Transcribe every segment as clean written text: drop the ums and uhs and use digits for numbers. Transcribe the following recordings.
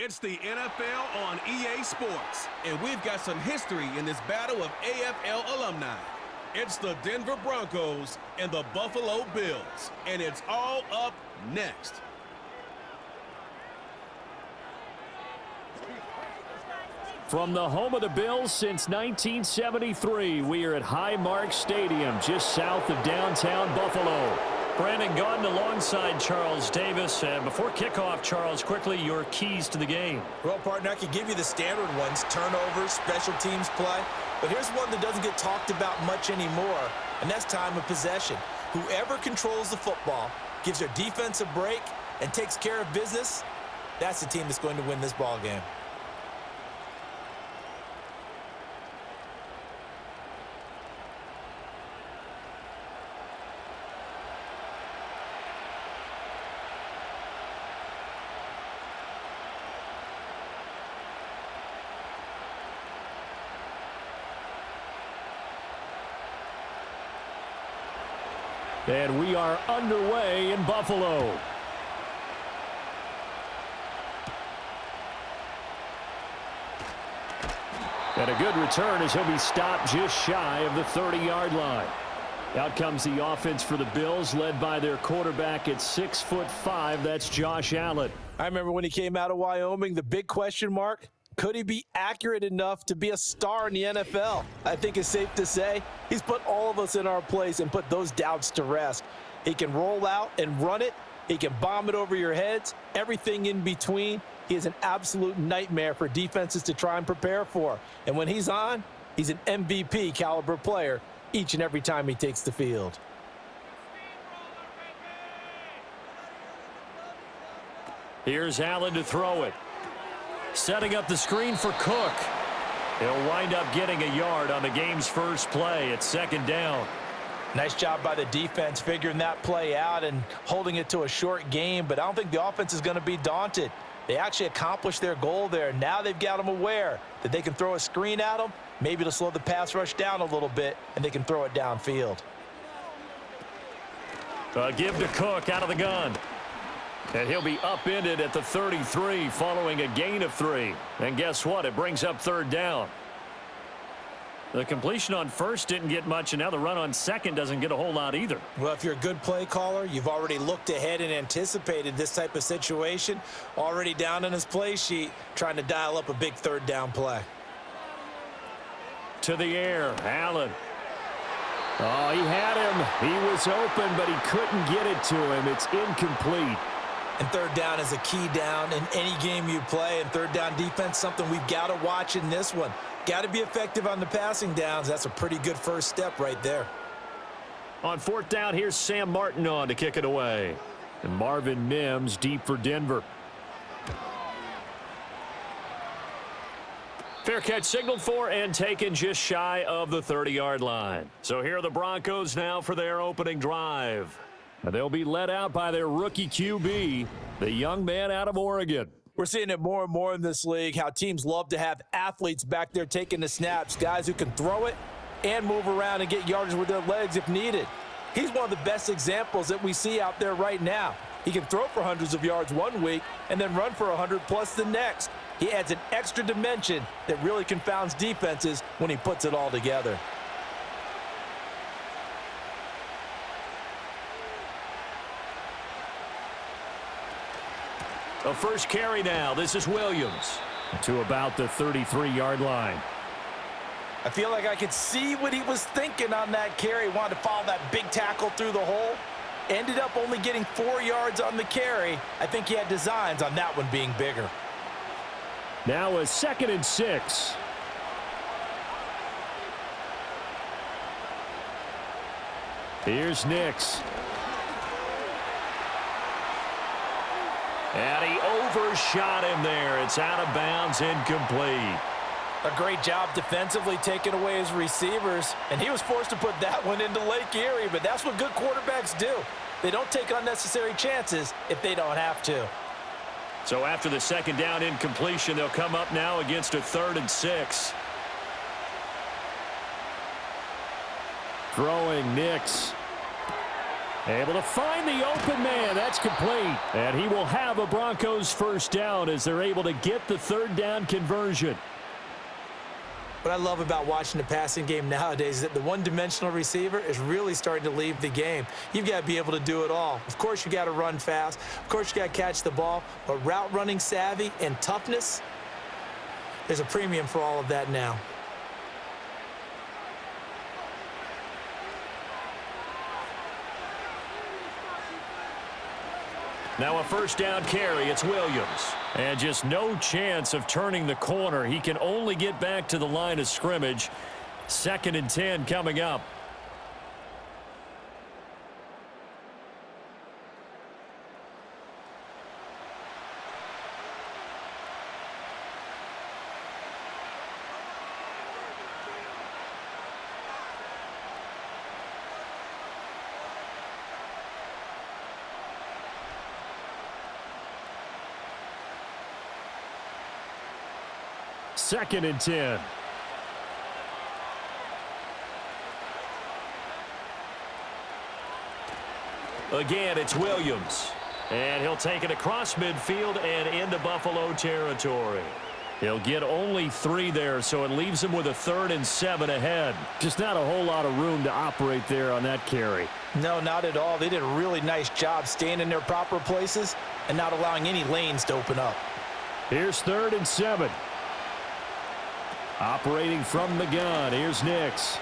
It's the NFL on EA Sports, and we've got some history in this battle of AFL alumni. It's the Denver Broncos and the Buffalo Bills, and it's all up next. From the home of the Bills since 1973, we are at Highmark Stadium, just south of downtown Buffalo. Brandon Gaudin alongside Charles Davis. And before kickoff, Charles, quickly your keys to the game. Well, partner, I could give you the standard ones, turnovers, special teams play. But here's one that doesn't get talked about much anymore, and that's time of possession. Whoever controls the football, gives their defense a break, and takes care of business, that's the team that's going to win this ball game. And we are underway in Buffalo. And a good return as he'll be stopped just shy of the 30-yard line. Out comes the offense for the Bills, led by their quarterback at 6'5". That's Josh Allen. I remember when he came out of Wyoming, the big question mark, could he be accurate enough to be a star in the NFL? I think it's safe to say he's put all of us in our place and put those doubts to rest. He can roll out and run it. He can bomb it over your heads. Everything in between. He is an absolute nightmare for defenses to try and prepare for. And when he's on, he's an MVP caliber player each and every time he takes the field. Here's Allen to throw it. Setting up the screen for Cook. He'll wind up getting a yard on the game's first play at second down. Nice job by the defense figuring that play out and holding it to a short game, but I don't think the offense is going to be daunted. They actually accomplished their goal there. Now they've got them aware that they can throw a screen at them, maybe to slow the pass rush down a little bit, and they can throw it downfield. Give to Cook out of the gun. And he'll be upended at the 33 following a gain of 3. And guess what? It brings up third down. The completion on first didn't get much, and now the run on second doesn't get a whole lot either. Well, if you're a good play caller, you've already looked ahead and anticipated this type of situation. Already down on his play sheet, trying to dial up a big third down play. To the air, Allen. Oh, he had him. He was open, but he couldn't get it to him. It's incomplete. And third down is a key down in any game you play. And third down defense, something we've got to watch in this one. Got to be effective on the passing downs. That's a pretty good first step right there. On fourth down, here's Sam Martin on to kick it away. And Marvin Mims deep for Denver. Fair catch signaled for and taken just shy of the 30-yard line. So here are the Broncos now for their opening drive. They'll be led out by their rookie QB, the young man out of Oregon. We're seeing it more and more in this league, how teams love to have athletes back there taking the snaps, guys who can throw it and move around and get yardage with their legs if needed. He's one of the best examples that we see out there right now. He can throw for hundreds of yards one week and then run for 100+ the next. He adds an extra dimension that really confounds defenses when he puts it all together. A first carry now. This is Williams to about the 33-yard line. I feel like I could see what he was thinking on that carry. Wanted to follow that big tackle through the hole. Ended up only getting 4 yards on the carry. I think he had designs on that one being bigger. Now a 2nd and 6. Here's Nix. And he overshot him there. It's out of bounds, incomplete. A great job defensively taking away his receivers, and he was forced to put that one into Lake Erie, but that's what good quarterbacks do. They don't take unnecessary chances if they don't have to. So after the second down incompletion, they'll come up now against a 3rd and 6. Throwing Nix. Able to find the open man. That's complete. And he will have a Broncos first down as they're able to get the third down conversion. What I love about watching the passing game nowadays is that the one-dimensional receiver is really starting to leave the game. You've got to be able to do it all. Of course, you got to run fast. Of course, you got to catch the ball. But route running savvy and toughness, there's a premium for all of that now. Now a first down carry. It's Williams. And just no chance of turning the corner. He can only get back to the line of scrimmage. 2nd and 10 coming up. Second and 10. Again, it's Williams. And he'll take it across midfield and into Buffalo territory. He'll get only 3 there, so it leaves him with a 3rd and 7 ahead. Just not a whole lot of room to operate there on that carry. No, not at all. They did a really nice job staying in their proper places and not allowing any lanes to open up. Here's 3rd and 7. Operating from the gun. Here's Nix.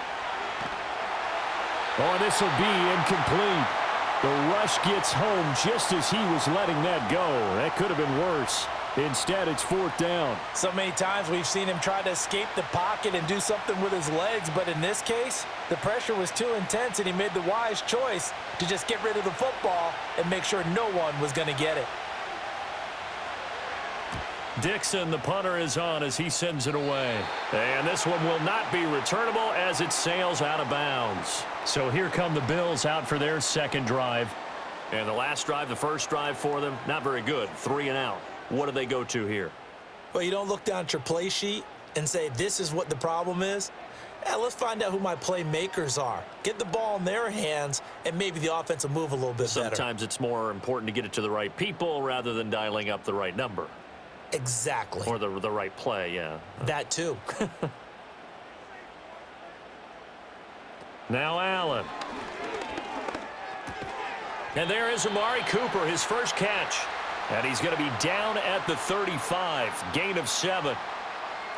Oh, this will be incomplete. The rush gets home just as he was letting that go. That could have been worse. Instead, it's 4th down. So many times we've seen him try to escape the pocket and do something with his legs, but in this case, the pressure was too intense and he made the wise choice to just get rid of the football and make sure no one was going to get it. Dixon, the punter, is on as he sends it away. And this one will not be returnable as it sails out of bounds. So here come the Bills out for their second drive. And the last drive, the first drive for them, not very good. 3 and out. What do they go to here? Well, you don't look down at your play sheet and say, this is what the problem is. Let's find out who my playmakers are. Get the ball in their hands, and maybe the offense will move a little bit better. Sometimes it's more important to get it to the right people rather than dialing up the right number. Exactly. Or the right play, yeah. That too. Now Allen. And there is Amari Cooper, his first catch. And he's going to be down at the 35. Gain of 7.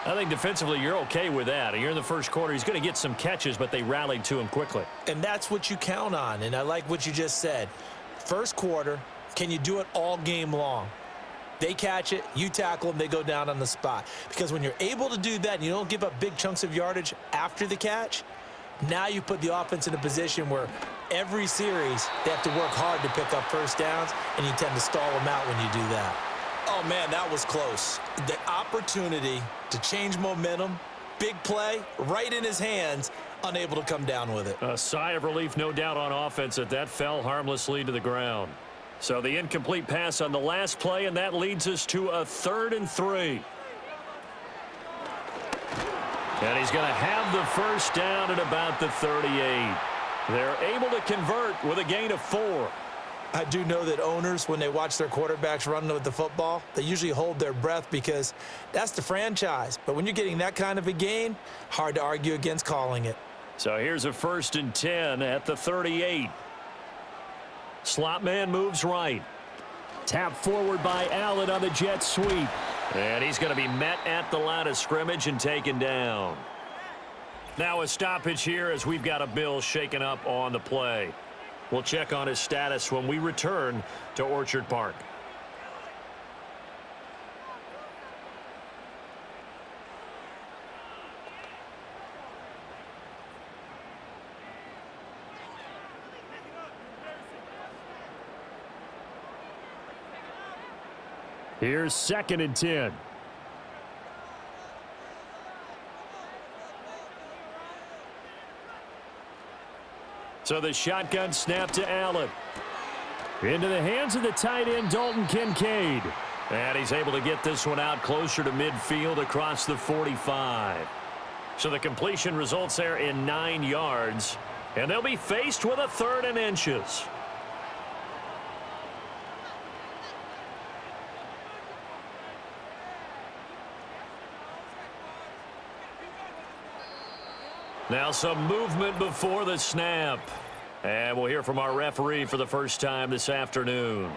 I think defensively you're okay with that. You're in the first quarter. He's going to get some catches, but they rallied to him quickly. And that's what you count on. And I like what you just said. First quarter, can you do it all game long? They catch it, you tackle them, they go down on the spot. Because when you're able to do that and you don't give up big chunks of yardage after the catch, now you put the offense in a position where every series they have to work hard to pick up first downs, and you tend to stall them out when you do that. Oh, man, that was close. The opportunity to change momentum, big play, right in his hands, unable to come down with it. A sigh of relief, no doubt, on offense that fell harmlessly to the ground. So the incomplete pass on the last play, and that leads us to a 3rd and 3. And he's going to have the first down at about the 38. They're able to convert with a gain of 4. I do know that owners, when they watch their quarterbacks run with the football, they usually hold their breath because that's the franchise. But when you're getting that kind of a gain, hard to argue against calling it. So here's a 1st and 10 at the 38. Slot man moves right. Tap forward by Allen on the jet sweep. And he's going to be met at the line of scrimmage and taken down. Now a stoppage here as we've got a Bill shaken up on the play. We'll check on his status when we return to Orchard Park. Here's 2nd and 10. So the shotgun snap to Allen. Into the hands of the tight end, Dalton Kincaid. And he's able to get this one out closer to midfield across the 45. So the completion results there in 9 yards. And they'll be faced with a 3rd and inches. Now some movement before the snap. And we'll hear from our referee for the first time this afternoon.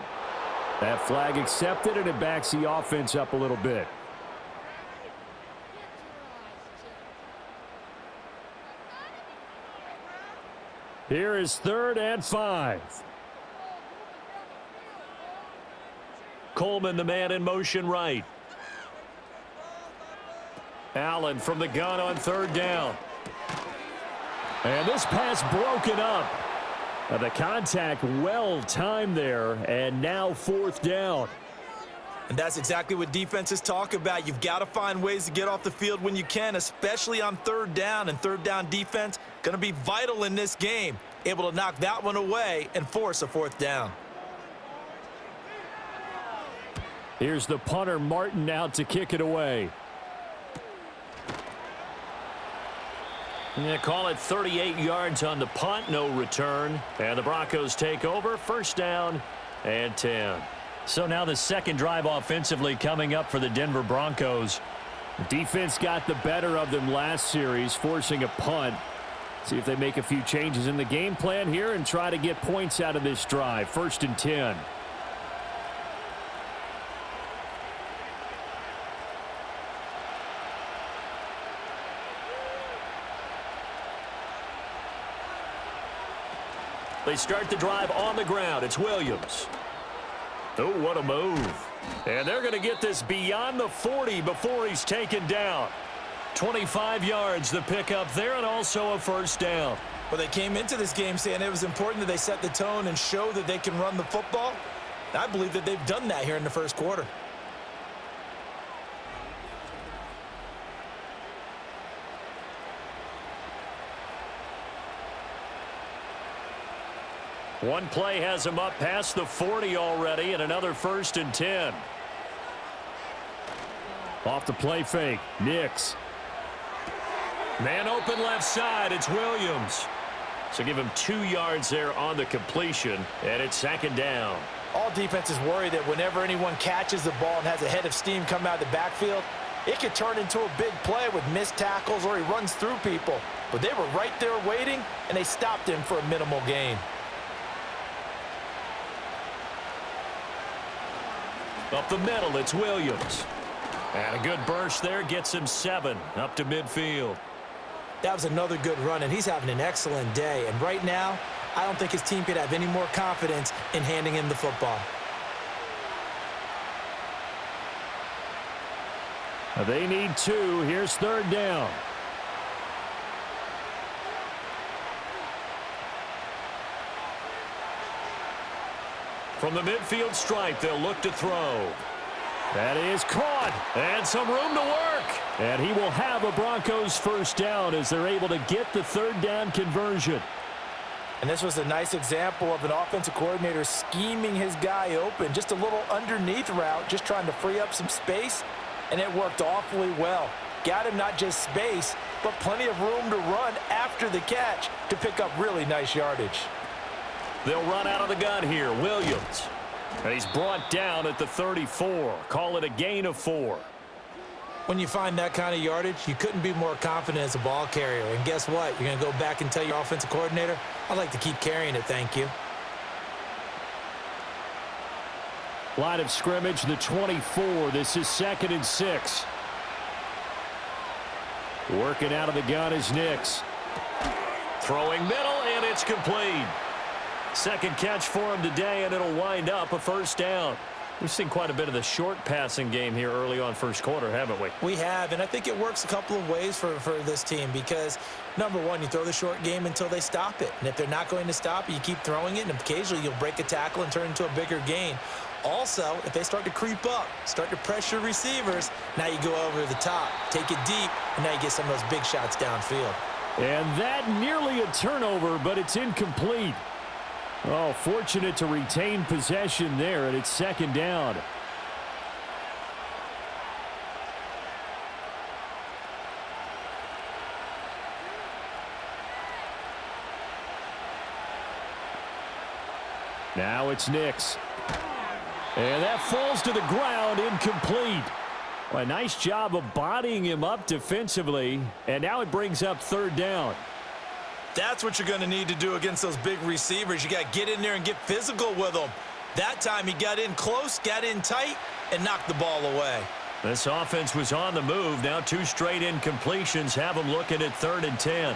That flag accepted, and it backs the offense up a little bit. Here is 3rd and 5. Coleman, the man in motion right. Allen from the gun on 3rd down. And this pass broken up. The contact well timed there, and now 4th down. And that's exactly what defenses talk about. You've got to find ways to get off the field when you can, especially on 3rd down. And 3rd down defense going to be vital in this game. Able to knock that one away and force a 4th down. Here's the punter, Martin, out to kick it away. Yeah, call it 38 yards on the punt, no return. And the Broncos take over, 1st down and 10. So now the second drive offensively coming up for the Denver Broncos. Defense got the better of them last series, forcing a punt. See if they make a few changes in the game plan here and try to get points out of this drive. 1st and 10. They start the drive on the ground. It's Williams. Oh, what a move. And they're going to get this beyond the 40 before he's taken down. 25 yards the pickup there, and also a 1st down. Well, they came into this game saying it was important that they set the tone and show that they can run the football. And I believe that they've done that here in the 1st quarter. One play has him up past the 40 already, and another 1st and 10. Off the play fake, Nix. Man open left side, it's Williams. So give him 2 yards there on the completion, and it's 2nd down. All defenses worry that whenever anyone catches the ball and has a head of steam come out of the backfield, it could turn into a big play with missed tackles or he runs through people. But they were right there waiting, and they stopped him for a minimal gain. Up the middle, it's Williams. And a good burst there gets him 7 up to midfield. That was another good run, and he's having an excellent day. And right now, I don't think his team could have any more confidence in handing him the football. They need 2. Here's 3rd down. From the midfield stripe, they'll look to throw. That is caught. And some room to work. And he will have a Broncos 1st down as they're able to get the 3rd down conversion. And this was a nice example of an offensive coordinator scheming his guy open. Just a little underneath route, just trying to free up some space. And it worked awfully well. Got him not just space, but plenty of room to run after the catch to pick up really nice yardage. They'll run out of the gun here. Williams. And he's brought down at the 34. Call it a gain of 4. When you find that kind of yardage, you couldn't be more confident as a ball carrier. And guess what? You're going to go back and tell your offensive coordinator, I'd like to keep carrying it, thank you. Line of scrimmage, the 24. This is 2nd and 6. Working out of the gun is Nix. Throwing middle, and it's complete. Second catch for him today, and it'll wind up a 1st down. We've seen quite a bit of the short passing game here early on 1st quarter, haven't we? We have, and I think it works a couple of ways for this team because, number one, you throw the short game until they stop it. And if they're not going to stop it, you keep throwing it, and occasionally you'll break a tackle and turn it into a bigger gain. Also, if they start to creep up, start to pressure receivers, now you go over the top, take it deep, and now you get some of those big shots downfield. And that nearly a turnover, but it's incomplete. Oh, fortunate to retain possession there, and it's 2nd down. Now it's Nix. And that falls to the ground, incomplete. Well, a nice job of bodying him up defensively, and now it brings up third down. That's what you're going to need to do against those big receivers. You got to get in there and get physical with them. That time he got in close, got in tight, and knocked the ball away. This offense was on the move. Now 2 straight incompletions have them looking at 3rd and 10.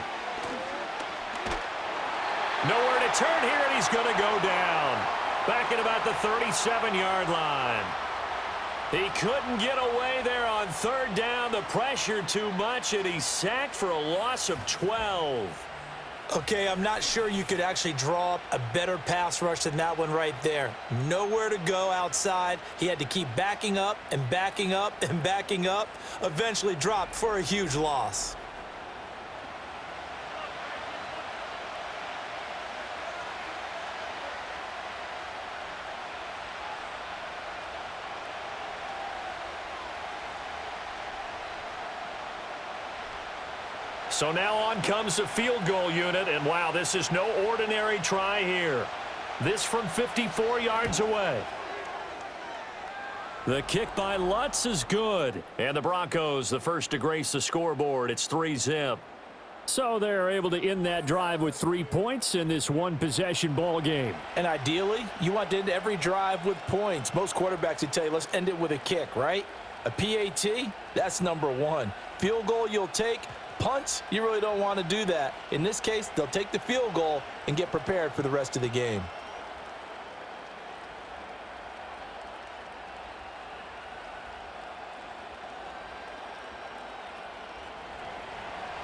Nowhere to turn here, and he's going to go down. Back at about the 37-yard line. He couldn't get away there on 3rd down. The pressure too much, and he's sacked for a loss of 12. Okay, I'm not sure you could actually draw up a better pass rush than that one right there. Nowhere to go outside. He had to keep backing up and backing up and backing up. Eventually dropped for a huge loss. So now on comes the field goal unit, and wow, this is no ordinary try here. This from 54 yards away. The kick by Lutz is good. And the Broncos, the first to grace the scoreboard. It's 3-zip. So they're able to end that drive with 3 points in this one-possession ball game. And ideally, you want to end every drive with points. Most quarterbacks would tell you, let's end it with a kick, right? A PAT, that's number 1. Field goal you'll take. Punts, you really don't want to do that. In this case, they'll take the field goal and get prepared for the rest of the game.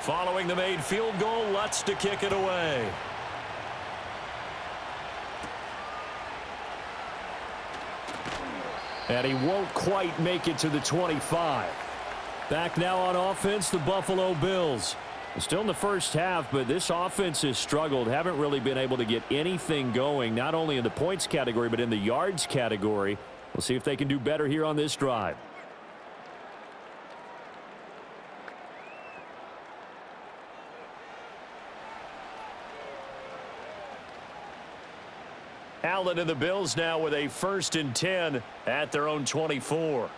Following the made field goal, Lutz to kick it away. And he won't quite make it to the 25. Back now on offense, the Buffalo Bills. Still in the first half, but this offense has struggled. Haven't really been able to get anything going, not only in the points category, but in the yards category. We'll see if they can do better here on this drive. Allen and the Bills now with a 1st and 10 at their own 24.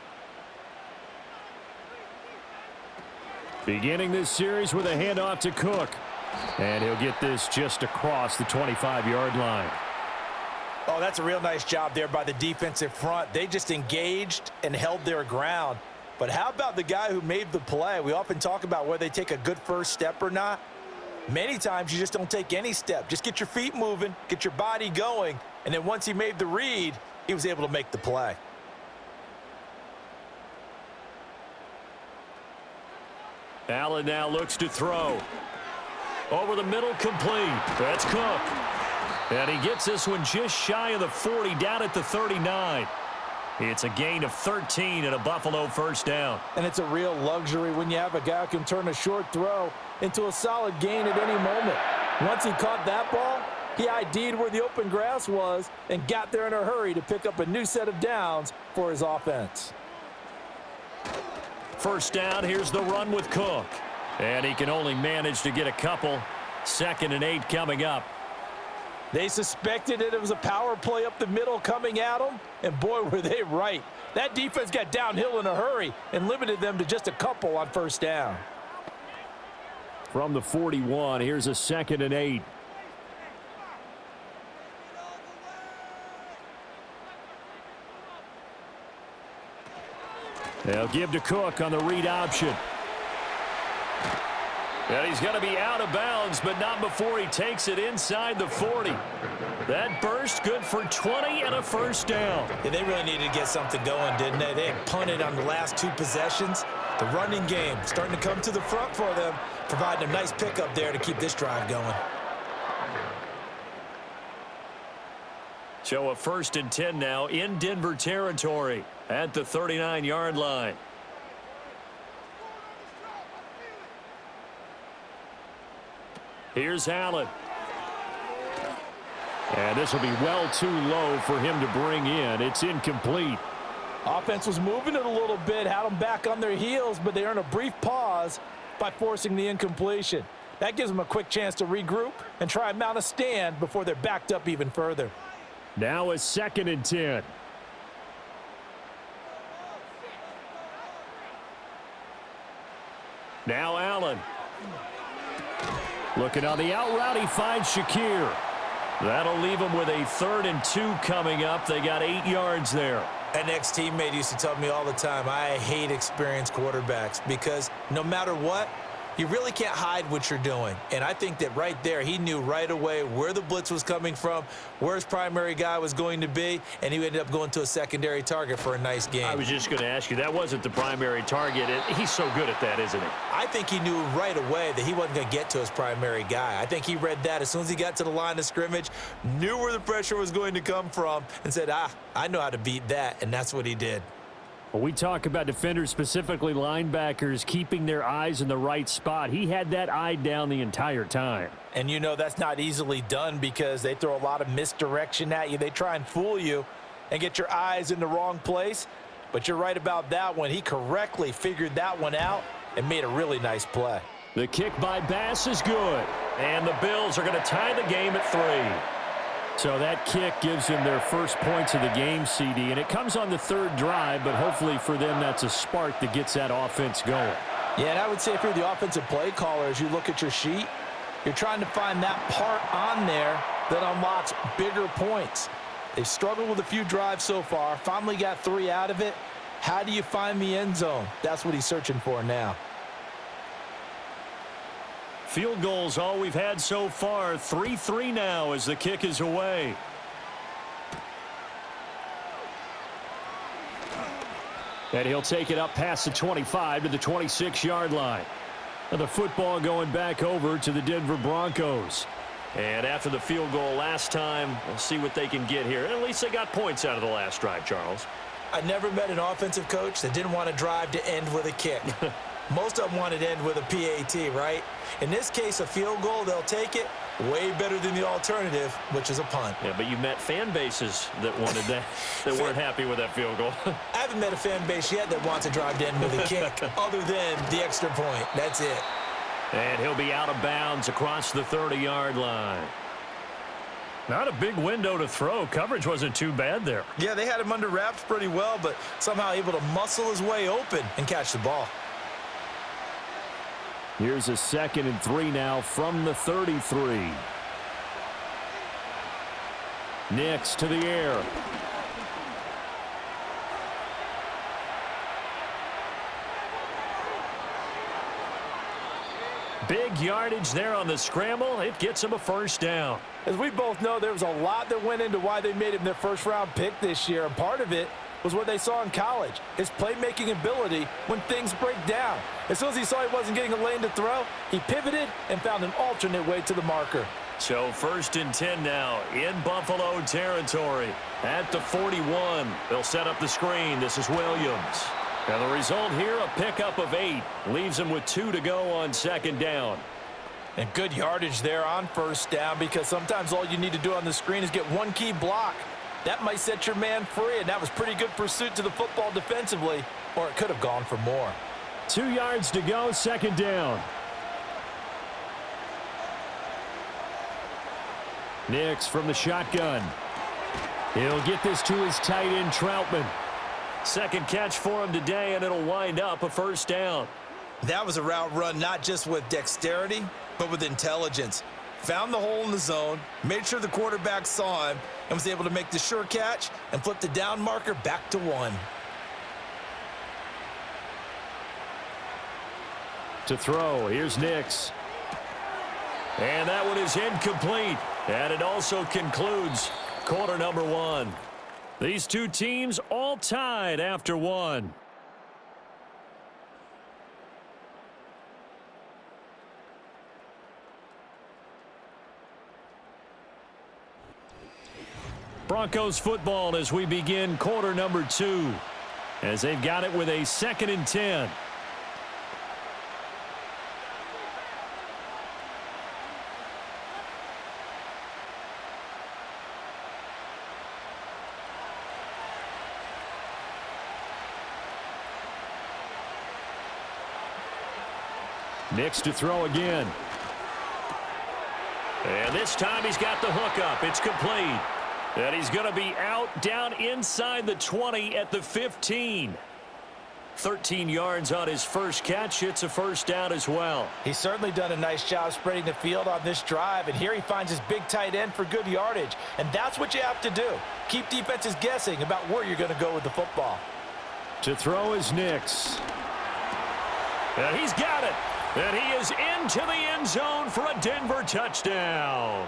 Beginning this series with a handoff to Cook. And he'll get this just across the 25-yard line. Oh, that's a real nice job there by the defensive front. They just engaged and held their ground. But how about the guy who made the play? We often talk about whether they take a good first step or not. Many times you just don't take any step. Just get your feet moving, get your body going, and then once he made the read, he was able to make the play. Allen now looks to throw. Over the middle, complete. That's Cook. And he gets this one just shy of the 40, down at the 39. It's a gain of 13 and a Buffalo first down. And it's a real luxury when you have a guy who can turn a short throw into a solid gain at any moment. Once he caught that ball, he ID'd where the open grass was and got there in a hurry to pick up a new set of downs for his offense. First down, here's the run with Cook. And he can only manage to get a couple. 2nd and 8 coming up. They suspected it was a power play up the middle coming at them, and boy, were they right. That defense got downhill in a hurry and limited them to just a couple on first down. From the 41, here's a 2nd and 8. They'll give to Cook on the read option. And he's going to be out of bounds, but not before he takes it inside the 40. That burst good for 20 and a first down. Yeah, they really needed to get something going, didn't they? They had punted on the last 2 possessions. The running game starting to come to the front for them, providing a nice pickup there to keep this drive going. So a 1st and 10 now in Denver territory at the 39-yard line. Here's Allen. And this will be well too low for him to bring in. It's incomplete. Offense was moving it a little bit, had them back on their heels, but they earned a brief pause by forcing the incompletion. That gives them a quick chance to regroup and try and mount a stand before they're backed up even further. Now a 2nd and 10. Now Allen. Looking on the out route, he finds Shakir. That'll leave him with a 3rd and 2 coming up. They got 8 yards there. An ex-teammate used to tell me all the time, I hate experienced quarterbacks because no matter what, you really can't hide what you're doing. And I think that right there, he knew right away where the blitz was coming from, where his primary guy was going to be, and he ended up going to a secondary target for a nice game. I was just going to ask you, that wasn't the primary target. He's so good at that, isn't he? I think he knew right away that he wasn't going to get to his primary guy. I think he read that as soon as he got to the line of scrimmage, knew where the pressure was going to come from, and said, I know how to beat that, and that's what he did. Well, we talk about defenders, specifically linebackers, keeping their eyes in the right spot. He had that eye down the entire time. And you know that's not easily done because they throw a lot of misdirection at you. They try and fool you and get your eyes in the wrong place. But you're right about that one. He correctly figured that one out and made a really nice play. The kick by Bass is good. And the Bills are going to tie the game at 3. So that kick gives them their first points of the game, CD, and it comes on the 3rd drive, but hopefully for them that's a spark that gets that offense going. Yeah, and I would say if you're the offensive play caller, as you look at your sheet, you're trying to find that part on there that unlocks bigger points. They've struggled with a few drives so far, finally got 3 out of it. How do you find the end zone? That's what he's searching for now. Field goals all we've had so far. 3-3 now as the kick is away. And he'll take it up past the 25 to the 26-yard line. And the football going back over to the Denver Broncos. And after the field goal last time, we'll see what they can get here. At least they got points out of the last drive, Charles. I never met an offensive coach that didn't want to drive to end with a kick. Most of them wanted to end with a PAT, right? In this case, a field goal, they'll take it. Way better than the alternative, which is a punt. Yeah, but you met fan bases that wanted that, that weren't happy with that field goal. I haven't met a fan base yet that wants to drive to end with a kick other than the extra point. That's it. And he'll be out of bounds across the 30-yard line. Not a big window to throw. Coverage wasn't too bad there. Yeah, they had him under wraps pretty well, but somehow able to muscle his way open and catch the ball. Here's a 2nd and 3 now from the 33. Nix to the air. Big yardage there on the scramble. It gets him a 1st down. As we both know, there was a lot that went into why they made him their 1st-round pick this year, and part of it was what they saw in college, his playmaking ability when things break down. As soon as he saw he wasn't getting a lane to throw, he pivoted and found an alternate way to the marker. So 1st and 10 now in Buffalo territory at the 41. They'll set up the screen. This is Williams. And the result here, a pickup of 8. Leaves him with 2 to go on 2nd down. And good yardage there on 1st down because sometimes all you need to do on the screen is get one key block. That might set your man free, and that was pretty good pursuit to the football defensively, or it could have gone for more. 2 yards to go, 2nd down. Nix from the shotgun. He'll get this to his tight end, Troutman. 2nd catch for him today, and it'll wind up a 1st down. That was a route run not just with dexterity, but with intelligence. Found the hole in the zone, made sure the quarterback saw him, and was able to make the sure catch and flip the down marker back to 1. To throw, here's Nix. And that one is incomplete. And it also concludes quarter number 1. These two teams all tied after 1. Broncos football as we begin quarter number 2. As they've got it with a 2nd and 10. Nix to throw again. And this time he's got the hook up. It's complete. And he's going to be out down inside the 20 at the 15. 13 yards on his first catch. It's a first down as well. He's certainly done a nice job spreading the field on this drive, and here he finds his big tight end for good yardage. And that's what you have to do. Keep defenses guessing about where you're going to go with the football. To throw is Nix. And he's got it. And he is into the end zone for a Denver touchdown.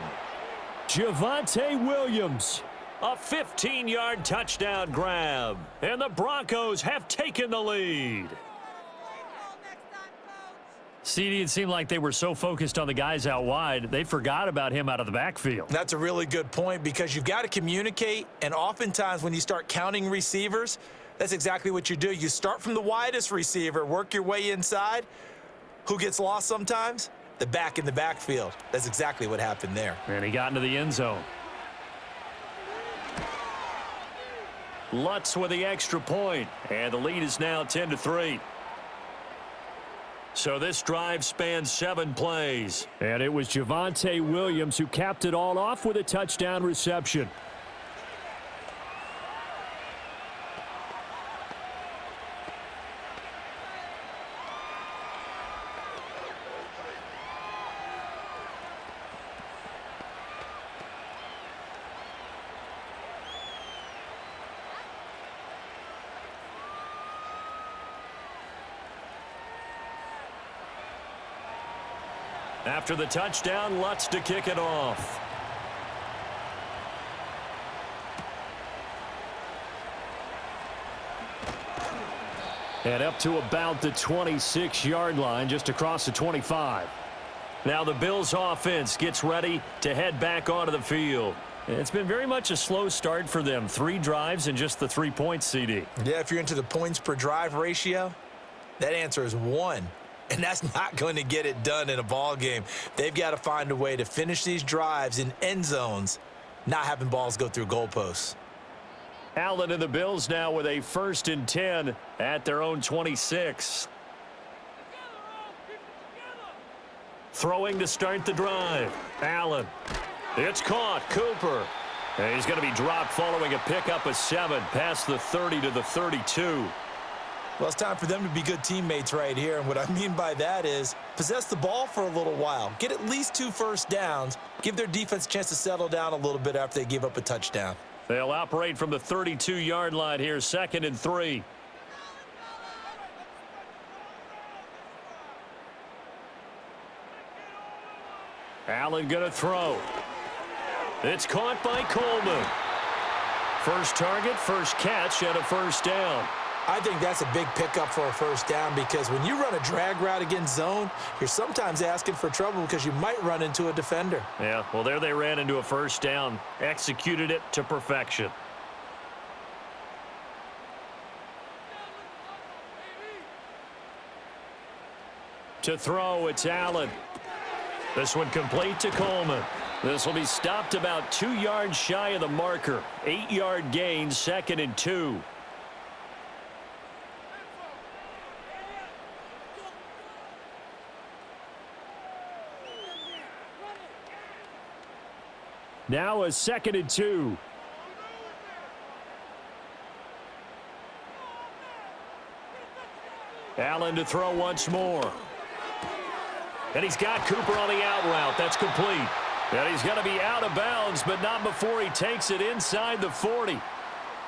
Javonte Williams. A 15-yard touchdown grab. And the Broncos have taken the lead. CD, it seemed like they were so focused on the guys out wide, they forgot about him out of the backfield. That's a really good point because you've got to communicate, and oftentimes when you start counting receivers, that's exactly what you do. You start from the widest receiver, work your way inside. Who gets lost sometimes? The back in the backfield. That's exactly what happened there. And he got into the end zone. Lutz with the extra point, and the lead is now 10-3. So this drive spans 7 plays. And it was Javonte Williams who capped it all off with a touchdown reception. After the touchdown, Lutz to kick it off. And up to about the 26-yard line, just across the 25. Now the Bills offense gets ready to head back onto the field. It's been very much a slow start for them. 3 drives and just the 3 points, CD. Yeah, if you're into the points per drive ratio, that answer is 1. And that's not going to get it done in a ball game. They've got to find a way to finish these drives in end zones, not having balls go through goalposts. Allen and the Bills now with a 1st and 10 at their own 26. Throwing to start the drive. Allen. It's caught. Cooper. And he's going to be dropped following a pickup of 7 past the 30 to the 32. Well, it's time for them to be good teammates right here. And what I mean by that is possess the ball for a little while. Get at least 2 first downs. Give their defense a chance to settle down a little bit after they give up a touchdown. They'll operate from the 32-yard line here, 2nd and 3. Allen going to throw. It's caught by Coleman. First target, first catch, and a first down. I think that's a big pickup for a first down because when you run a drag route against zone, you're sometimes asking for trouble because you might run into a defender. Yeah, well, there they ran into a first down, executed it to perfection. To throw, it's Allen. This one complete to Coleman. This will be stopped about 2 yards shy of the marker. 8-yard gain, 2nd and 2. Now a 2nd and 2. Allen to throw once more. And he's got Cooper on the out route. That's complete. And he's going to be out of bounds, but not before he takes it inside the 40.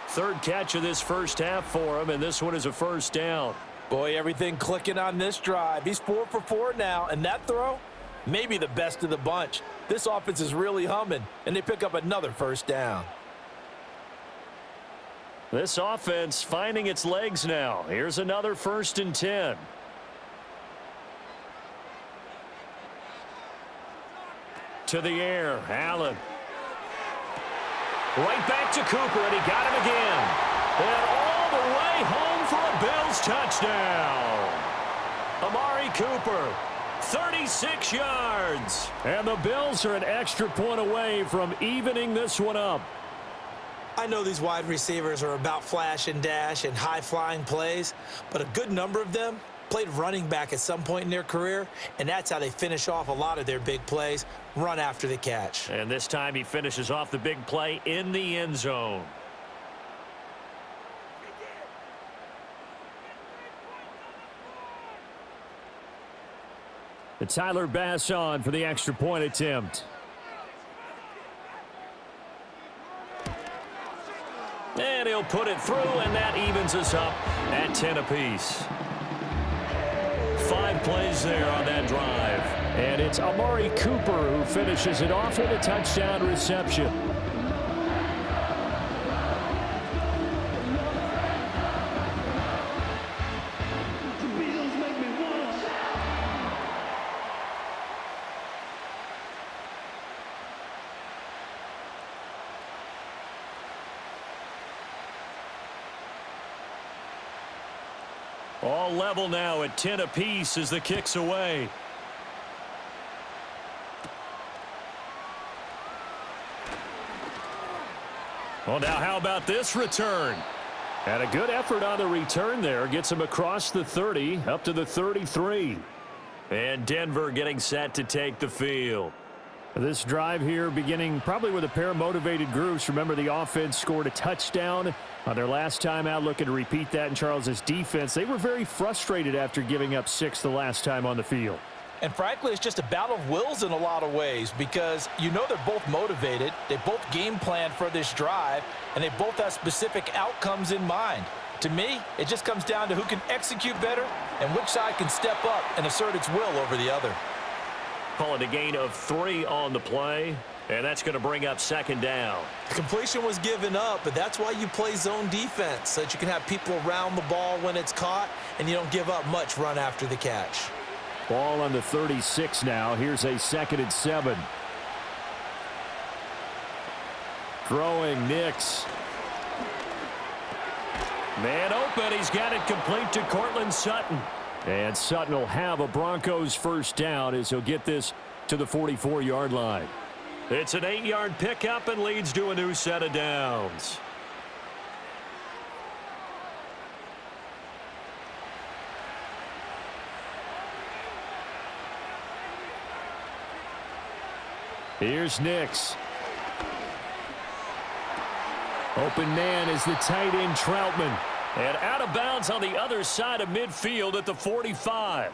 3rd catch of this first half for him, and this one is a first down. Boy, everything clicking on this drive. He's 4 for 4 now, and that throw, maybe the best of the bunch. This offense is really humming, and they pick up another first down. This offense finding its legs now. Here's another 1st and 10. To the air, Allen. Right back to Cooper, and he got him again. And all the way home for a Bills touchdown. Amari Cooper, 36 yards. And the Bills are an extra point away from evening this one up. I know these wide receivers are about flash and dash and high-flying plays, but a good number of them played running back at some point in their career, and that's how they finish off a lot of their big plays, run after the catch. And this time he finishes off the big play in the end zone. Tyler Bass on for the extra point attempt. And he'll put it through, and that evens us up at 10 apiece. 5 plays there on that drive. And it's Amari Cooper who finishes it off with a touchdown reception. All level now at 10 apiece as the kick's away. Well, now how about this return? And a good effort on the return there. Gets him across the 30, up to the 33. And Denver getting set to take the field. This drive here beginning probably with a pair of motivated groups. Remember, the offense scored a touchdown on their last time out, looking to repeat that in Charles's defense. They were very frustrated after giving up 6 the last time on the field. And frankly, it's just a battle of wills in a lot of ways because you know they're both motivated. They both game plan for this drive, and they both have specific outcomes in mind. To me, it just comes down to who can execute better and which side can step up and assert its will over the other. Call it a gain of 3 on the play, and that's going to bring up second down. The completion was given up, but that's why you play zone defense, so that you can have people around the ball when it's caught, and you don't give up much run after the catch. Ball on the 36 now. Here's a 2nd and 7. Throwing Nix. Man open. He's got it complete to Cortland Sutton. And Sutton will have a Broncos first down as he'll get this to the 44-yard line. It's an 8-yard pickup and leads to a new set of downs. Here's Nix. Open man is the tight end Troutman. And out of bounds on the other side of midfield at the 45.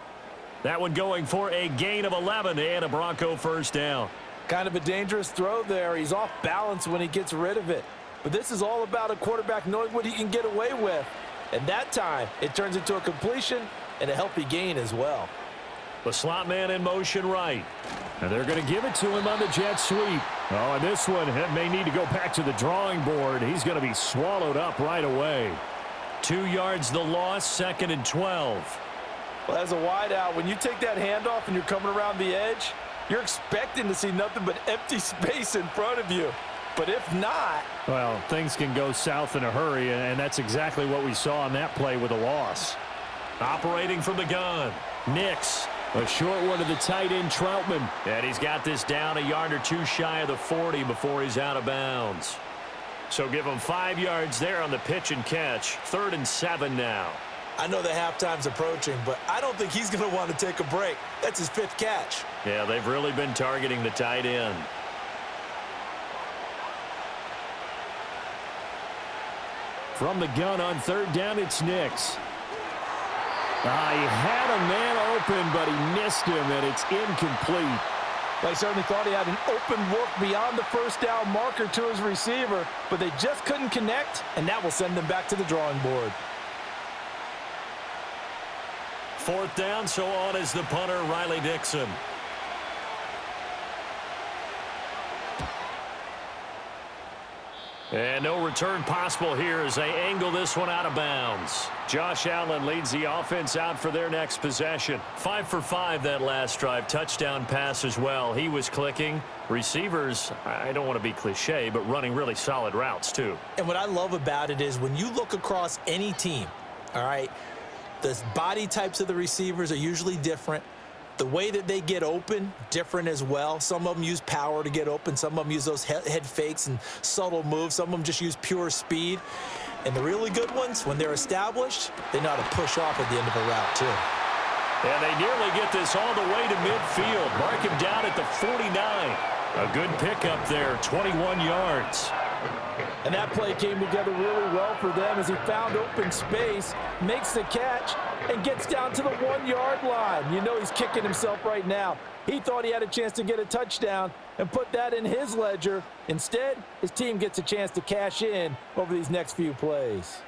That one going for a gain of 11 and a Bronco first down. Kind of a dangerous throw there. He's off balance when he gets rid of it. But this is all about a quarterback knowing what he can get away with. And that time, it turns into a completion and a healthy gain as well. The slot man in motion right. And they're going to give it to him on the jet sweep. Oh, and this one may need to go back to the drawing board. He's going to be swallowed up right away. 2 yards the loss, 2nd and 12. Well, as a wideout, when you take that handoff and you're coming around the edge, you're expecting to see nothing but empty space in front of you. But if not... Well, things can go south in a hurry, and that's exactly what we saw on that play with a loss. Operating from the gun, Nix. A short one to the tight end, Troutman. And he's got this down a yard or 2 shy of the 40 before he's out of bounds. So give him 5 yards there on the pitch and catch. 3rd and 7 now. I know the halftime's approaching, but I don't think he's going to want to take a break. That's his 5th catch. Yeah, they've really been targeting the tight end. From the gun on 3rd down, it's Nix. He had a man open, but he missed him, and it's incomplete. They certainly thought he had an open look beyond the first down marker to his receiver, but they just couldn't connect, and that will send them back to the drawing board. 4th down, so on is the punter, Riley Dixon. And no return possible here as they angle this one out of bounds. Josh Allen leads the offense out for their next possession. 5 for 5 that last drive. Touchdown pass as well. He was clicking. Receivers, I don't want to be cliche, but running really solid routes too. And what I love about it is when you look across any team, all right, the body types of the receivers are usually different. The way that they get open, different as well. Some of them use power to get open. Some of them use those head fakes and subtle moves. Some of them just use pure speed. And the really good ones, when they're established, they know how to push off at the end of a route, too. And they nearly get this all the way to midfield. Mark him down at the 49. A good pickup there, 21 yards. And that play came together really well for them as he found open space, makes the catch, and gets down to the 1-yard line. You know he's kicking himself right now. He thought he had a chance to get a touchdown and put that in his ledger. Instead, his team gets a chance to cash in over these next few plays.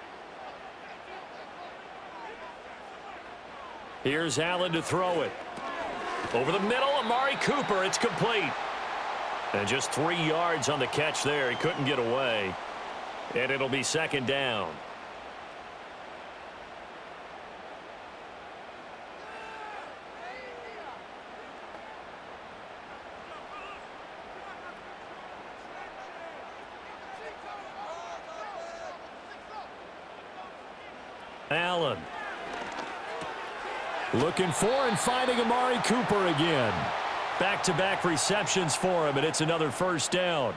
Here's Allen to throw it. Over the middle, Amari Cooper. It's complete. And just 3 yards on the catch there. He couldn't get away. And it'll be second down. Allen. Looking for and finding Amari Cooper again. Back-to-back receptions for him, and it's another first down.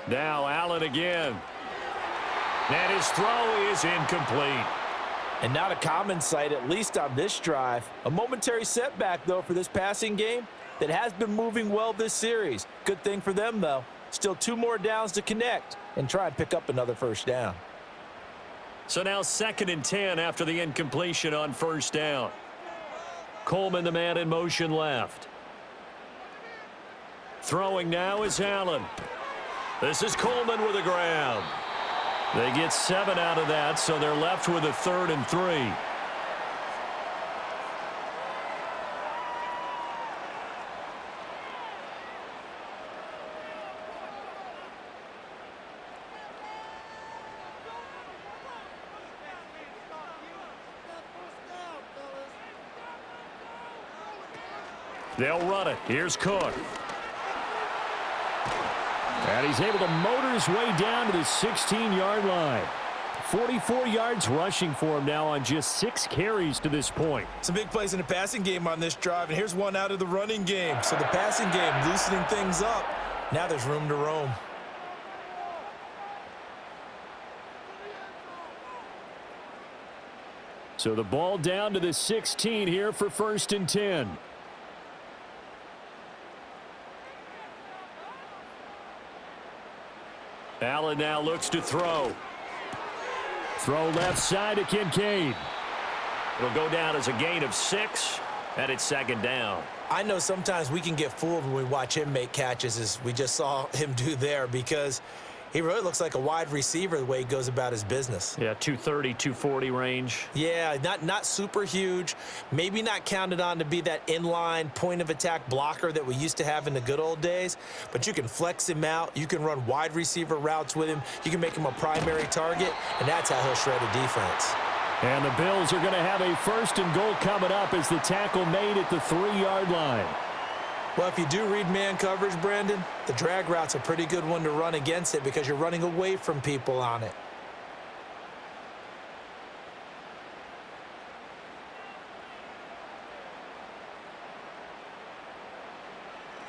Now Allen again. And his throw is incomplete. And not a common sight, at least on this drive. A momentary setback, though, for this passing game that has been moving well this series. Good thing for them, though. Still 2 more downs to connect and try and pick up another first down. So now 2nd and 10 after the incompletion on first down. Coleman, the man in motion left. Throwing now is Allen. This is Coleman with a grab. They get 7 out of that, so they're left with a 3rd and 3. They'll run it. Here's Cook. And he's able to motor his way down to the 16-yard line. 44 yards rushing for him now on just 6 carries to this point. Some big plays in the passing game on this drive, and here's one out of the running game. So the passing game loosening things up. Now there's room to roam. So the ball down to the 16 here for 1st and 10. Allen now looks to throw. Throw left side to Kincaid. It'll go down as a gain of 6, and it's 2nd down. I know sometimes we can get fooled when we watch him make catches, as we just saw him do there, because he really looks like a wide receiver the way he goes about his business. Yeah, 230, 240 range. Yeah, not super huge. Maybe not counted on to be that inline point-of-attack blocker that we used to have in the good old days, but you can flex him out. You can run wide receiver routes with him. You can make him a primary target, and that's how he'll shred a defense. And the Bills are going to have a 1st and goal coming up as the tackle made at the 3-yard line. Well, if you do read man coverage, Brandon, the drag route's a pretty good one to run against it because you're running away from people on it.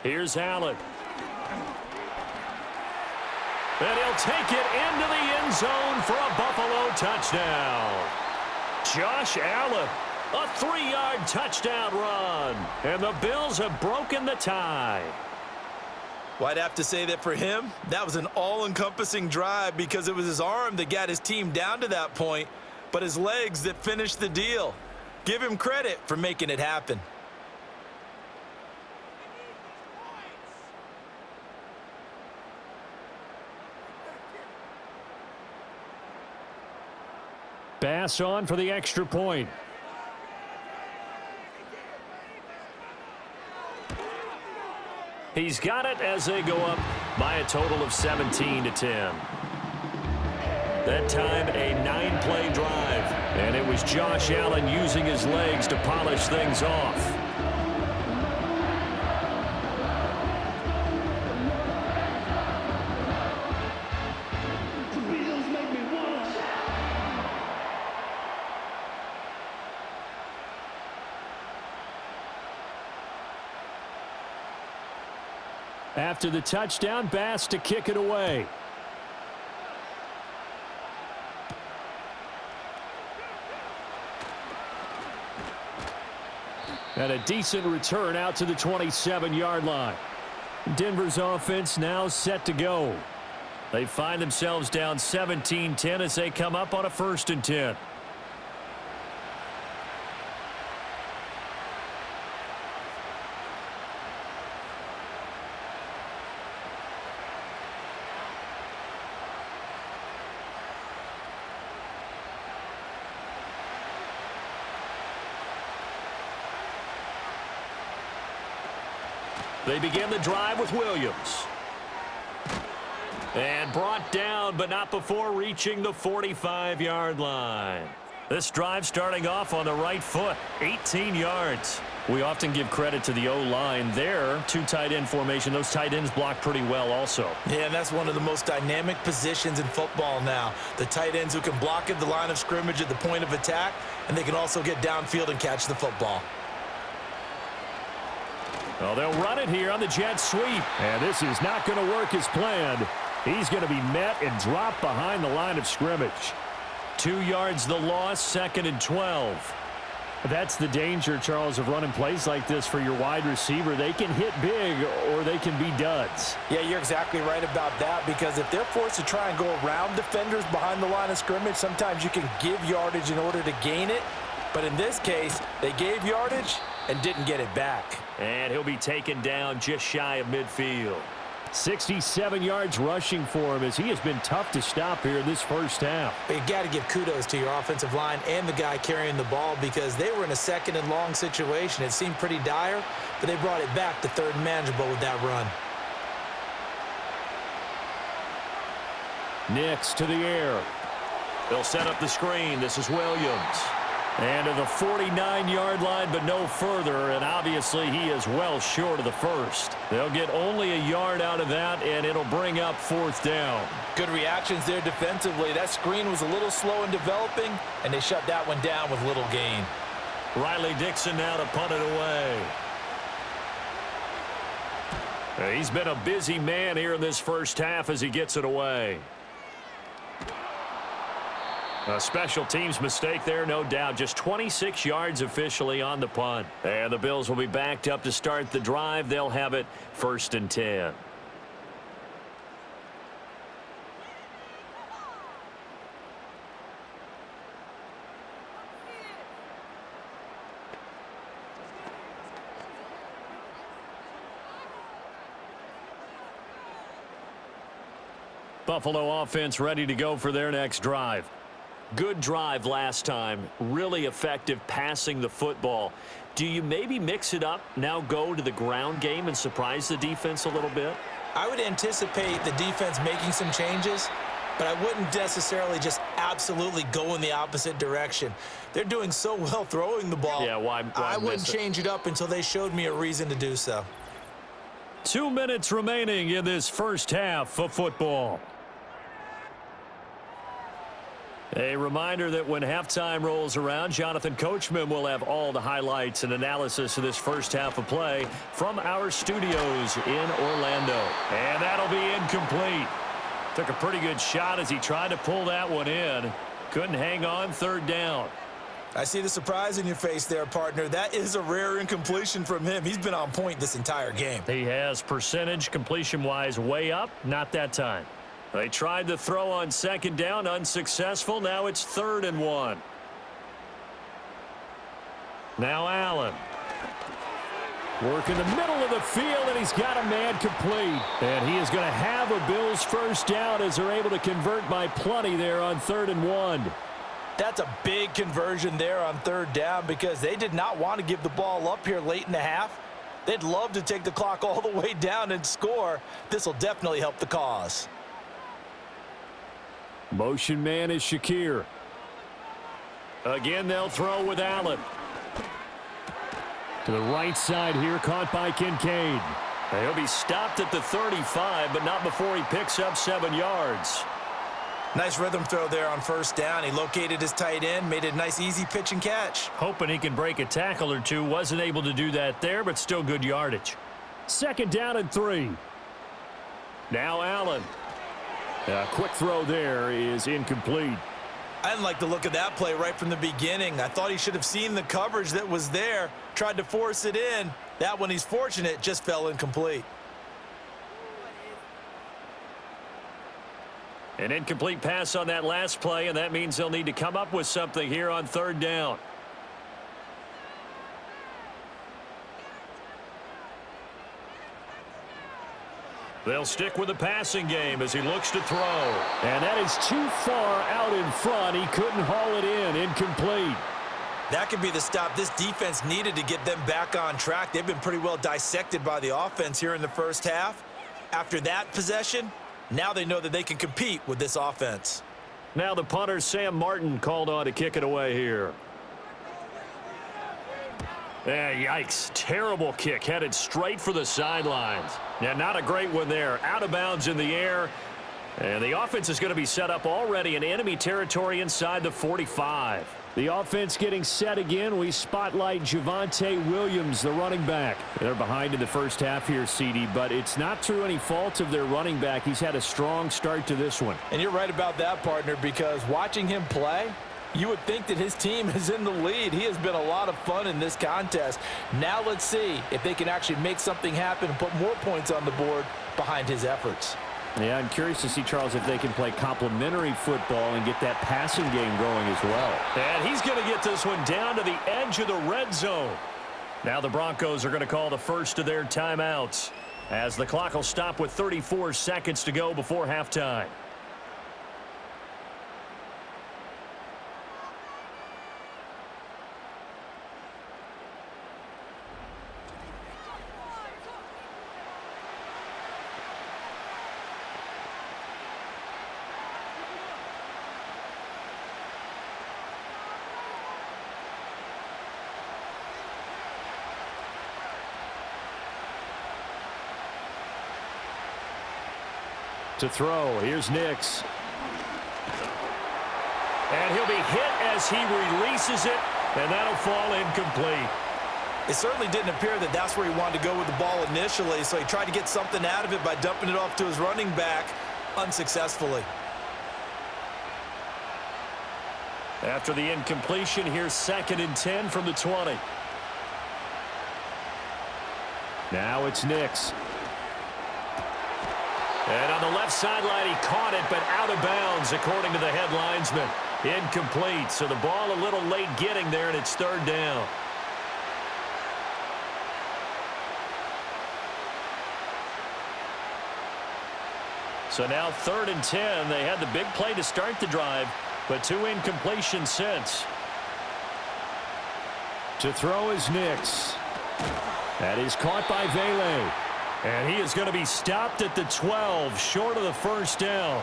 Here's Allen. And he'll take it into the end zone for a Buffalo touchdown. Josh Allen. A 3-yard touchdown run. And the Bills have broken the tie. Well, I'd have to say that for him, that was an all-encompassing drive because it was his arm that got his team down to that point, but his legs that finished the deal. Give him credit for making it happen. Pass on for the extra point. He's got it as they go up by a total of 17-10. That time, a 9-play drive. And it was Josh Allen using his legs to polish things off. After the touchdown, Bass to kick it away. And a decent return out to the 27-yard line. Denver's offense now set to go. They find themselves down 17-10 as they come up on a 1st and 10. They begin the drive with Williams. And brought down, but not before reaching the 45-yard line. This drive starting off on the right foot, 18 yards. We often give credit to the O-line there. 2 tight end formation. Those tight ends block pretty well also. Yeah, and that's one of the most dynamic positions in football now. The tight ends who can block at the line of scrimmage at the point of attack, and they can also get downfield and catch the football. Well, they'll run it here on the jet sweep. And this is not going to work as planned. He's going to be met and dropped behind the line of scrimmage. 2 yards the loss, 2nd and 12. That's the danger, Charles, of running plays like this for your wide receiver. They can hit big or they can be duds. Yeah, you're exactly right about that, because if they're forced to try and go around defenders behind the line of scrimmage, sometimes you can give yardage in order to gain it. But in this case, they gave yardage and didn't get it back. And he'll be taken down just shy of midfield. 67 yards rushing for him as he has been tough to stop here in this first half. But you got to give kudos to your offensive line and the guy carrying the ball, because they were in a 2nd and long situation. It seemed pretty dire, but they brought it back to 3rd and manageable with that run. Nix to the air. They'll set up the screen. This is Williams. And to the 49-yard line, but no further, and obviously he is well short of the first. They'll get only a yard out of that, and it'll bring up 4th down. Good reactions there defensively. That screen was a little slow in developing, and they shut that one down with little gain. Riley Dixon now to punt it away. He's been a busy man here in this first half as he gets it away. A special teams mistake there, no doubt. Just 26 yards officially on the punt. And the Bills will be backed up to start the drive. They'll have it 1st and 10. Buffalo offense ready to go for their next drive. Good drive last time. Really effective passing the football. Do you maybe mix it up, now go to the ground game and surprise the defense a little bit? I would anticipate the defense making some changes, but I wouldn't necessarily just absolutely go in the opposite direction. They're doing so well throwing the ball. Yeah, why I wouldn't change it up until they showed me a reason to do so. 2 minutes remaining in this first half of football. A reminder that when halftime rolls around, Jonathan Coachman will have all the highlights and analysis of this first half of play from our studios in Orlando. And that'll be incomplete. Took a pretty good shot as he tried to pull that one in. Couldn't hang on, 3rd down. I see the surprise in your face there, partner. That is a rare incompletion from him. He's been on point this entire game. He has percentage completion-wise way up, not that time. They tried to throw on 2nd down, unsuccessful. Now it's 3rd and 1. Now Allen. Work in the middle of the field, and he's got a man complete. And he is going to have a Bills first down as they're able to convert by plenty there on 3rd and 1. That's a big conversion there on 3rd down, because they did not want to give the ball up here late in the half. They'd love to take the clock all the way down and score. This will definitely help the cause. Motion man is Shakir. Again, they'll throw with Allen. To the right side here, caught by Kincaid. He'll be stopped at the 35, but not before he picks up 7 yards. Nice rhythm throw there on 1st down. He located his tight end, made it a nice easy pitch and catch. Hoping he can break a tackle or two. Wasn't able to do that there, but still good yardage. 2nd down and 3. Now Allen. A quick throw there is incomplete. I didn't like the look of that play right from the beginning. I thought he should have seen the coverage that was there, tried to force it in. That one, he's fortunate, just fell incomplete. An incomplete pass on that last play, and that means they'll need to come up with something here on third down. They'll stick with the passing game as he looks to throw. And that is too far out in front. He couldn't haul it in. Incomplete. That could be the stop this defense needed to get them back on track. They've been pretty well dissected by the offense here in the first half. After that possession, now they know that they can compete with this offense. Now the punter, Sam Martin, called on to kick it away here. Yikes. Terrible kick headed straight for the sidelines. Yeah, not a great one there. Out of bounds in the air. And the offense is going to be set up already in enemy territory inside the 45. The offense getting set again. We spotlight Javonte Williams, the running back. They're behind in the first half here, CD, but it's not through any fault of their running back. He's had a strong start to this one. And you're right about that, partner, because watching him play, you would think that his team is in the lead. He has been a lot of fun in this contest. Now let's see if they can actually make something happen and put more points on the board behind his efforts. Yeah, I'm curious to see, Charles, if they can play complementary football and get that passing game going as well. And he's going to get this one down to the edge of the red zone. Now the Broncos are going to call the first of their timeouts as the clock will stop with 34 seconds to go before halftime. To throw, here's Nix. And he'll be hit as he releases it, and that'll fall incomplete. It certainly didn't appear that that's where he wanted to go with the ball initially, so he tried to get something out of it by dumping it off to his running back unsuccessfully. After the incompletion, here's 2nd and 10 from the 20. Now it's Nix. And on the left sideline, he caught it, but out of bounds, according to the head linesman. Incomplete, so the ball a little late getting there, and it's 3rd down. So now 3rd and 10. They had the big play to start the drive, but 2 incompletions since. To throw is Nix. That is caught by Vele. And he is going to be stopped at the 12, short of the 1st down.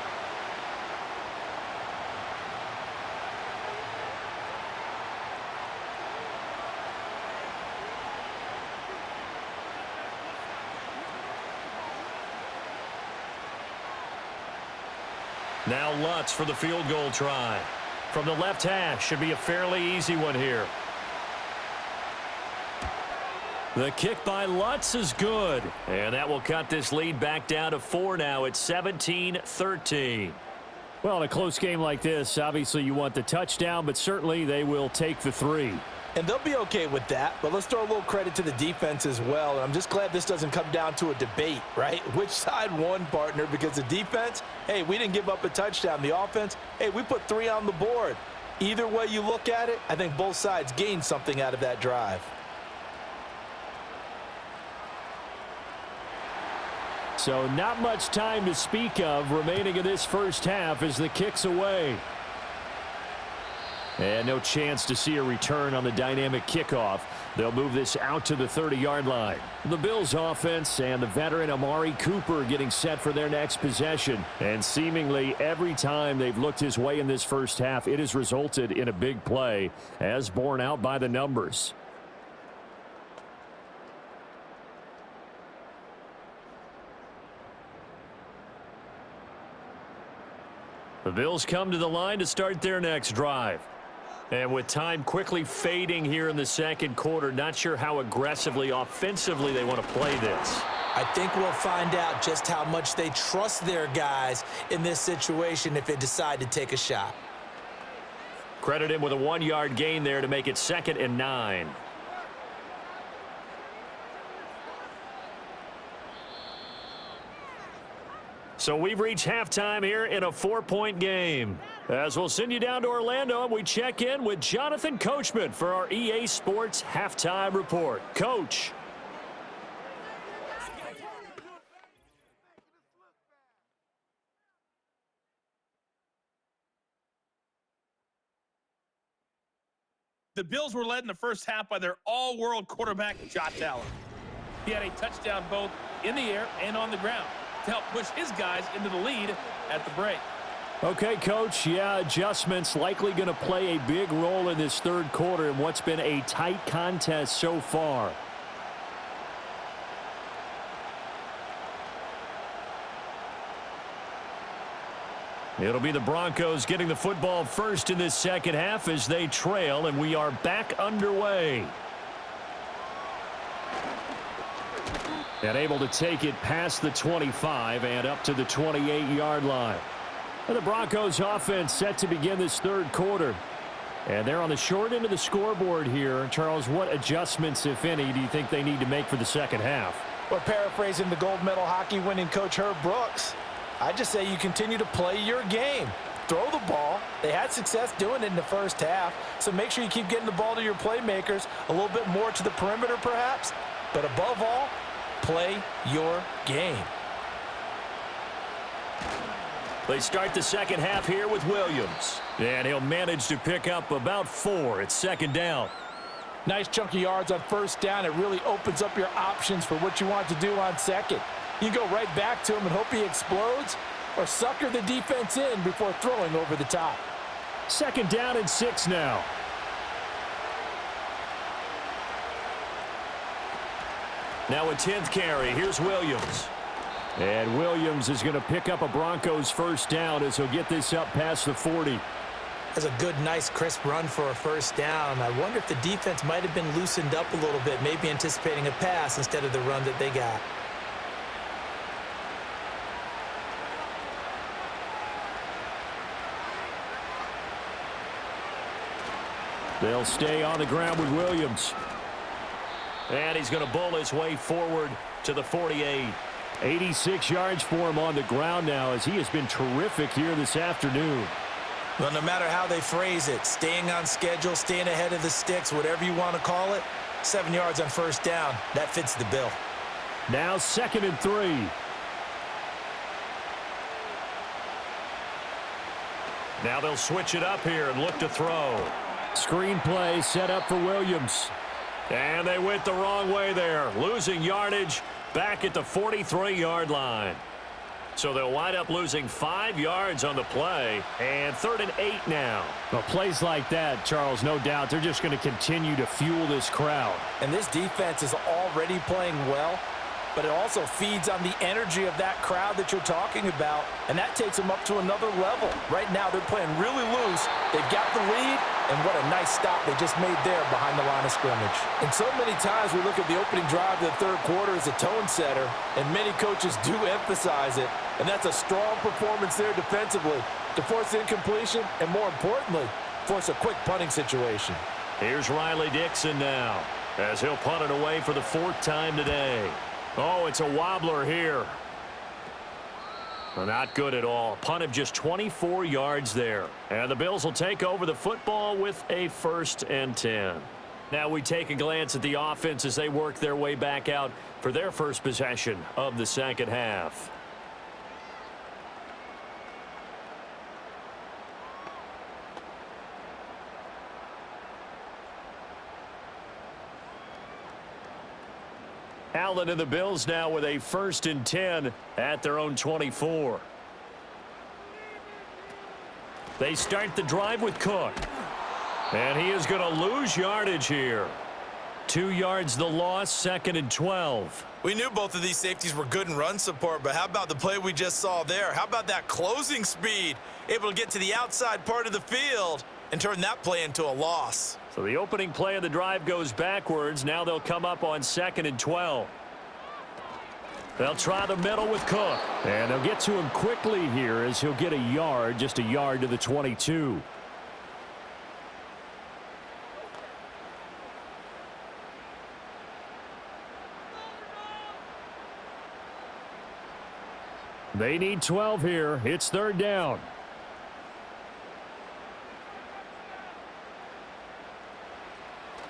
Now Lutz for the field goal try. From the left hash, should be a fairly easy one here. The kick by Lutz is good. And that will cut this lead back down to 4 now. It's 17-13. Well, in a close game like this, obviously you want the touchdown, but certainly they will take the 3. And they'll be okay with that, but let's throw a little credit to the defense as well. And I'm just glad this doesn't come down to a debate, right? Which side won, partner? Because the defense, hey, we didn't give up a touchdown. The offense, hey, we put 3 on the board. Either way you look at it, I think both sides gained something out of that drive. So not much time to speak of remaining in this first half as the kick's away. And no chance to see a return on the dynamic kickoff. They'll move this out to the 30-yard line. The Bills offense and the veteran Amari Cooper getting set for their next possession. And seemingly every time they've looked his way in this first half, it has resulted in a big play, as borne out by the numbers. The Bills come to the line to start their next drive. And with time quickly fading here in the second quarter, not sure how aggressively, offensively they want to play this. I think we'll find out just how much they trust their guys in this situation if they decide to take a shot. Credit him with a 1-yard gain there to make it 2nd and 9. So we've reached halftime here in a 4-point game. As we'll send you down to Orlando, and we check in with Jonathan Coachman for our EA Sports Halftime Report. Coach. The Bills were led in the first half by their all-world quarterback, Josh Allen. He had a touchdown both in the air and on the ground to help push his guys into the lead at the break. Okay, Coach, yeah, adjustments likely going to play a big role in this third quarter in what's been a tight contest so far. It'll be the Broncos getting the football first in this second half as they trail, and we are back underway. And able to take it past the 25 and up to the 28-yard line. And the Broncos offense set to begin this third quarter. And they're on the short end of the scoreboard here. Charles, what adjustments, if any, do you think they need to make for the second half? Well, paraphrasing the gold medal hockey winning coach Herb Brooks, I just say you continue to play your game. Throw the ball. They had success doing it in the first half, so make sure you keep getting the ball to your playmakers, a little bit more to the perimeter perhaps, but above all, play your game. They start the second half here with Williams, and he'll manage to pick up about 4. It's 2nd down. Nice chunk of yards on first down. It really opens up your options for what you want to do on second. You go right back to him and hope he explodes, or sucker the defense in before throwing over the top. 2nd down and 6 now. Now a 10th carry. Here's Williams. And Williams is going to pick up a Broncos first down as he'll get this up past the 40. That's a good, nice, crisp run for a first down. I wonder if the defense might have been loosened up a little bit, maybe anticipating a pass instead of the run that they got. They'll stay on the ground with Williams. And he's going to bowl his way forward to the 48. 86 yards for him on the ground now as he has been terrific here this afternoon. Well, no matter how they phrase it, staying on schedule, staying ahead of the sticks, whatever you want to call it, 7 yards on first down, that fits the bill. Now 2nd and 3. Now they'll switch it up here and look to throw. Screen play set up for Williams. And they went the wrong way there, losing yardage back at the 43-yard line. So they'll wind up losing 5 yards on the play, and 3rd and 8 now. Well, plays like that, Charles, no doubt, they're just going to continue to fuel this crowd. And this defense is already playing well, but it also feeds on the energy of that crowd that you're talking about, and that takes them up to another level. Right now, they're playing really loose. They've got the lead, and what a nice stop they just made there behind the line of scrimmage. And so many times we look at the opening drive of the third quarter as a tone setter, and many coaches do emphasize it, and that's a strong performance there defensively to force incompletion and, more importantly, force a quick punting situation. Here's Riley Dixon now as he'll punt it away for the 4th time today. Oh, it's a wobbler here. Well, not good at all. Punt of just 24 yards there. And the Bills will take over the football with a 1st and 10. Now we take a glance at the offense as they work their way back out for their first possession of the second half. Allen and the Bills now with a 1st and 10 at their own 24. They start the drive with Cook. And he is going to lose yardage here. 2 yards the loss, 2nd and 12. We knew both of these safeties were good in run support, but how about the play we just saw there? How about that closing speed? Able to get to the outside part of the field and turn that play into a loss. So the opening play of the drive goes backwards. Now they'll come up on 2nd and 12. They'll try the middle with Cook. And they'll get to him quickly here as he'll get a yard, just a yard to the 22. They need 12 here. It's 3rd down.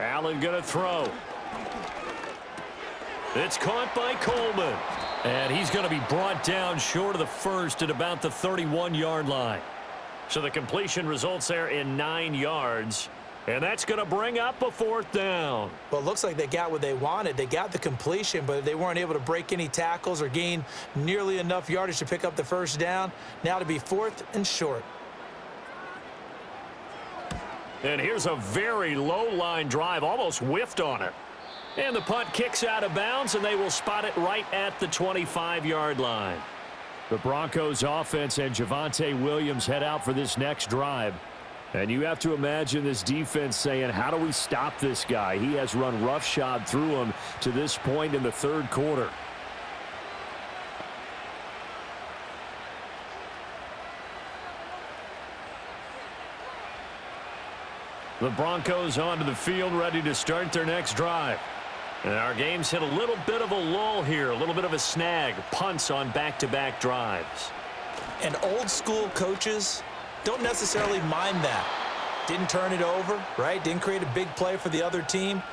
Allen going to throw. It's caught by Coleman. And he's going to be brought down short of the first at about the 31-yard line. So the completion results there in 9 yards. And that's going to bring up a 4th down. Well, it looks like they got what they wanted. They got the completion, but they weren't able to break any tackles or gain nearly enough yardage to pick up the 1st down. Now to be 4th and short. And here's a very low-line drive, almost whiffed on it. And the punt kicks out of bounds, and they will spot it right at the 25-yard line. The Broncos offense and Javonte Williams head out for this next drive. And you have to imagine this defense saying, how do we stop this guy? He has run roughshod through him to this point in the 3rd quarter. The Broncos onto the field ready to start their next drive. And our game's hit a little bit of a lull here, a little bit of a snag. Punts on back-to-back drives. And old school coaches don't necessarily mind that. Didn't turn it over, right? Didn't create a big play for the other team.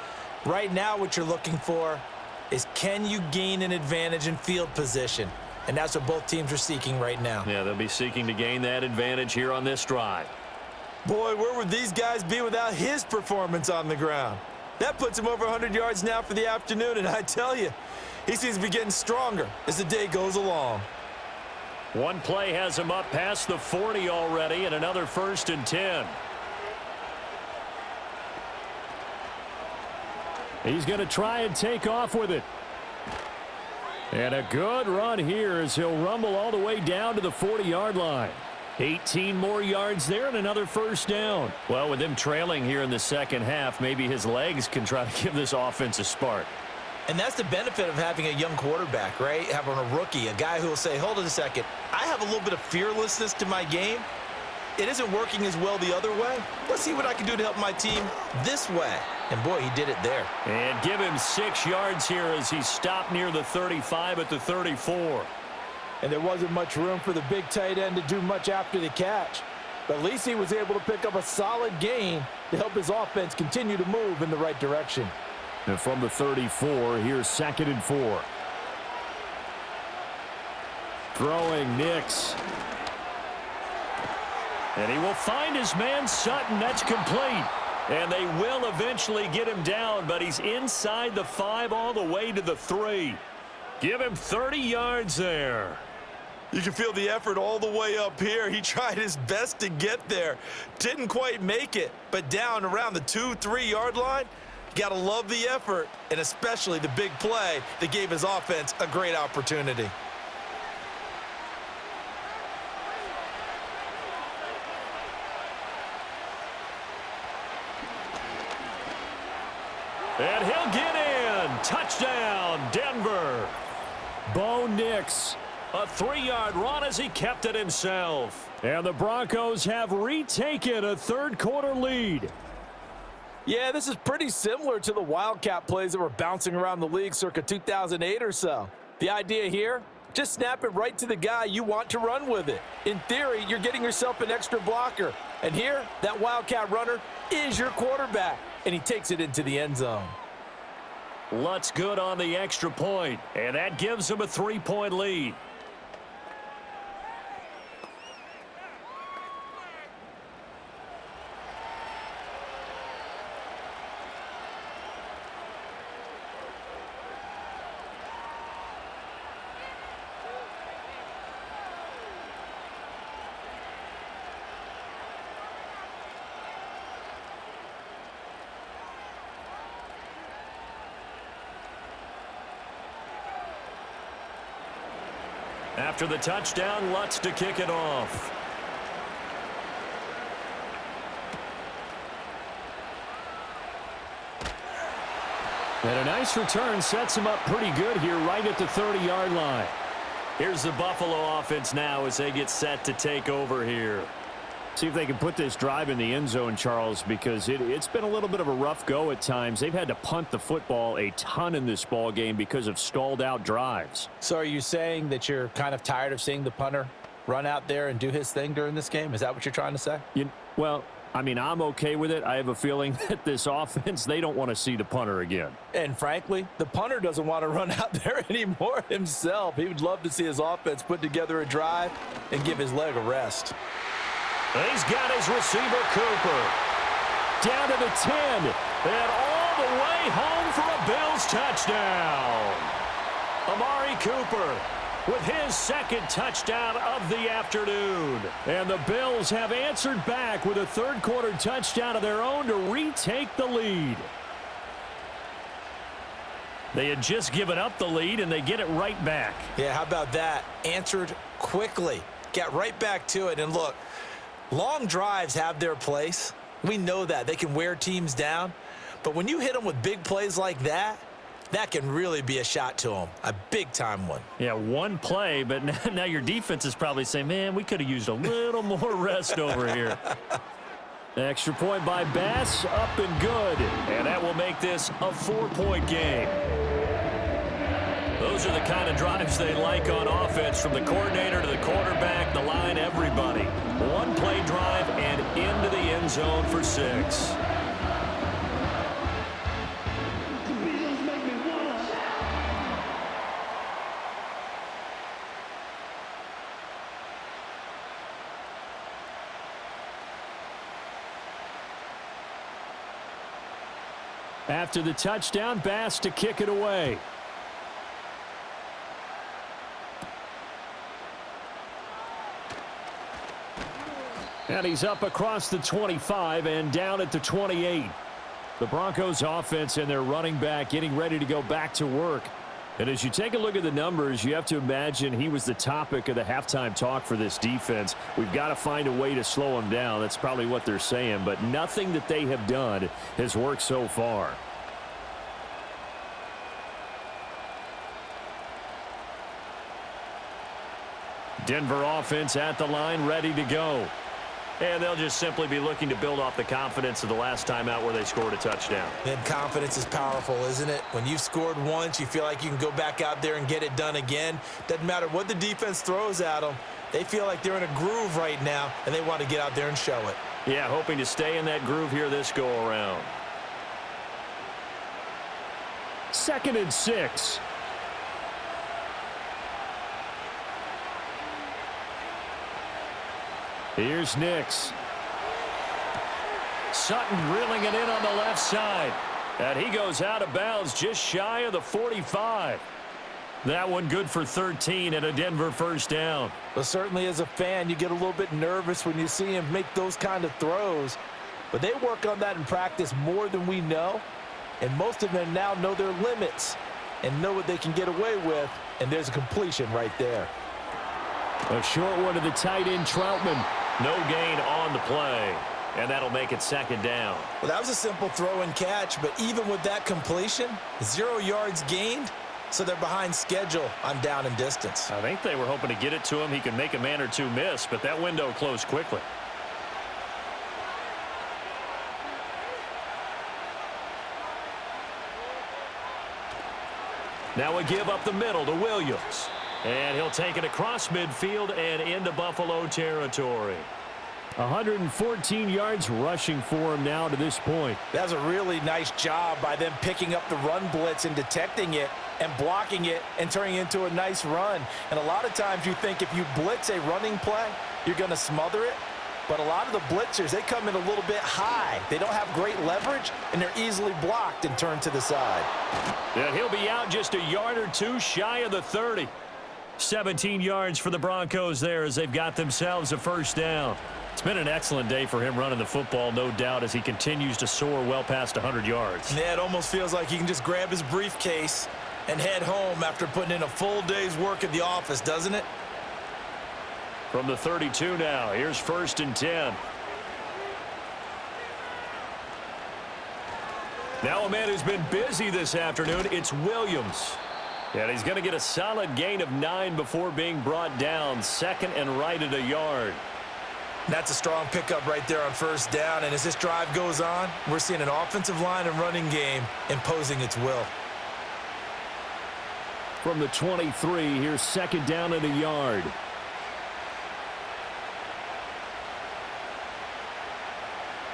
Right now what you're looking for is, can you gain an advantage in field position? And that's what both teams are seeking right now. Yeah, they'll be seeking to gain that advantage here on this drive. Boy, where would these guys be without his performance on the ground? That puts him over 100 yards now for the afternoon, and I tell you, he seems to be getting stronger as the day goes along. One play has him up past the 40 already, and another 1st and 10. He's going to try and take off with it. And a good run here as he'll rumble all the way down to the 40-yard line. 18 more yards there and another 1st down. Well, with him trailing here in the 2nd half, maybe his legs can try to give this offense a spark. And that's the benefit of having a young quarterback, right? Having a rookie, a guy who will say, hold on a second, I have a little bit of fearlessness to my game. It isn't working as well the other way. Let's see what I can do to help my team this way. And boy, he did it there. And give him 6 yards here as he stopped near the 35 at the 34. And there wasn't much room for the big tight end to do much after the catch. But at least he was able to pick up a solid gain to help his offense continue to move in the right direction. And from the 34, here's 2nd and 4. Throwing Nix. And he will find his man Sutton. That's complete. And they will eventually get him down, but he's inside the 5 all the way to the 3. Give him 30 yards there. You can feel the effort all the way up here. He tried his best to get there. Didn't quite make it, but down around the 2-3 yard line, you gotta love the effort, and especially the big play that gave his offense a great opportunity. And he'll get in. Touchdown, Denver. Bo Nix, a 3-yard run as he kept it himself. And the Broncos have retaken a 3rd quarter lead. Yeah, this is pretty similar to the Wildcat plays that were bouncing around the league circa 2008 or so. The idea here, just snap it right to the guy you want to run with it. In theory, you're getting yourself an extra blocker. And here, that Wildcat runner is your quarterback, and he takes it into the end zone. Lutz good on the extra point, and that gives him a 3-point lead. After the touchdown, Lutz to kick it off. And a nice return sets him up pretty good here right at the 30-yard line. Here's the Buffalo offense now as they get set to take over here. See if they can put this drive in the end zone, Charles, because it's been a little bit of a rough go at times. They've had to punt the football a ton in this ball game because of stalled out drives. So are you saying that you're kind of tired of seeing the punter run out there and do his thing during this game? Is that what you're trying to say? Well, I mean, I'm okay with it. I have a feeling that this offense, they don't want to see the punter again. And frankly, the punter doesn't want to run out there anymore himself. He would love to see his offense put together a drive and give his leg a rest. He's got his receiver, Cooper. Down to the 10, and all the way home for a Bills touchdown. Amari Cooper with his second touchdown of the afternoon. And the Bills have answered back with a third-quarter touchdown of their own to retake the lead. They had just given up the lead, and they get it right back. Yeah, how about that? Answered quickly. Got right back to it. And look, long drives have their place. We know that. They can wear teams down. But when you hit them with big plays like that, that can really be a shot to them, a big-time one. Yeah, one play, but now your defense is probably saying, man, we could have used a little more rest over here. Extra point by Bass, up and good. And that will make this a 4-point game. Those are the kind of drives they like on offense, from the coordinator to the quarterback, the line, everybody. One-play drive and into the end zone for 6. After the touchdown, Bass to kick it away. And he's up across the 25 and down at the 28. The Broncos offense and their running back getting ready to go back to work. And as you take a look at the numbers, you have to imagine he was the topic of the halftime talk for this defense. We've got to find a way to slow him down. That's probably what they're saying. But nothing that they have done has worked so far. Denver offense at the line, ready to go. And they'll just simply be looking to build off the confidence of the last time out where they scored a touchdown. And confidence is powerful, isn't it? When you've scored once, you feel like you can go back out there and get it done again. Doesn't matter what the defense throws at them. They feel like they're in a groove right now, and they want to get out there and show it. Yeah, hoping to stay in that groove here this go-around. 2nd and 6. Here's Nix. Sutton reeling it in on the left side. And he goes out of bounds just shy of the 45. That one good for 13 and a Denver first down. But certainly as a fan, you get a little bit nervous when you see him make those kind of throws. But they work on that in practice more than we know. And most of them now know their limits and know what they can get away with. And there's a completion right there. A short one to the tight end, Troutman. No gain on the play. And that'll make it 2nd down. Well, that was a simple throw and catch, but even with that completion, 0 yards gained, so they're behind schedule on down and distance. I think they were hoping to get it to him. He could make a man or two miss, but that window closed quickly. Now we give up the middle to Williams. And he'll take it across midfield and into Buffalo territory. 114 yards rushing for him now to this point. That was a really nice job by them picking up the run blitz and detecting it and blocking it and turning it into a nice run. And a lot of times you think if you blitz a running play, you're going to smother it. But a lot of the blitzers, they come in a little bit high. They don't have great leverage, and they're easily blocked and turned to the side. And he'll be out just a yard or two shy of the 30. 17 yards for the Broncos there as they've got themselves a first down. It's been an excellent day for him running the football, no doubt, as he continues to soar well past 100 yards. Yeah, it almost feels like he can just grab his briefcase and head home after putting in a full day's work at the office, doesn't it? From the 32 now, here's 1st and 10. Now a man who's been busy this afternoon, it's Williams. And he's going to get a solid gain of 9 before being brought down. 2nd and right at a yard. That's a strong pickup right there on 1st down. And as this drive goes on, we're seeing an offensive line and running game imposing its will. From the 23, here's 2nd down at a yard.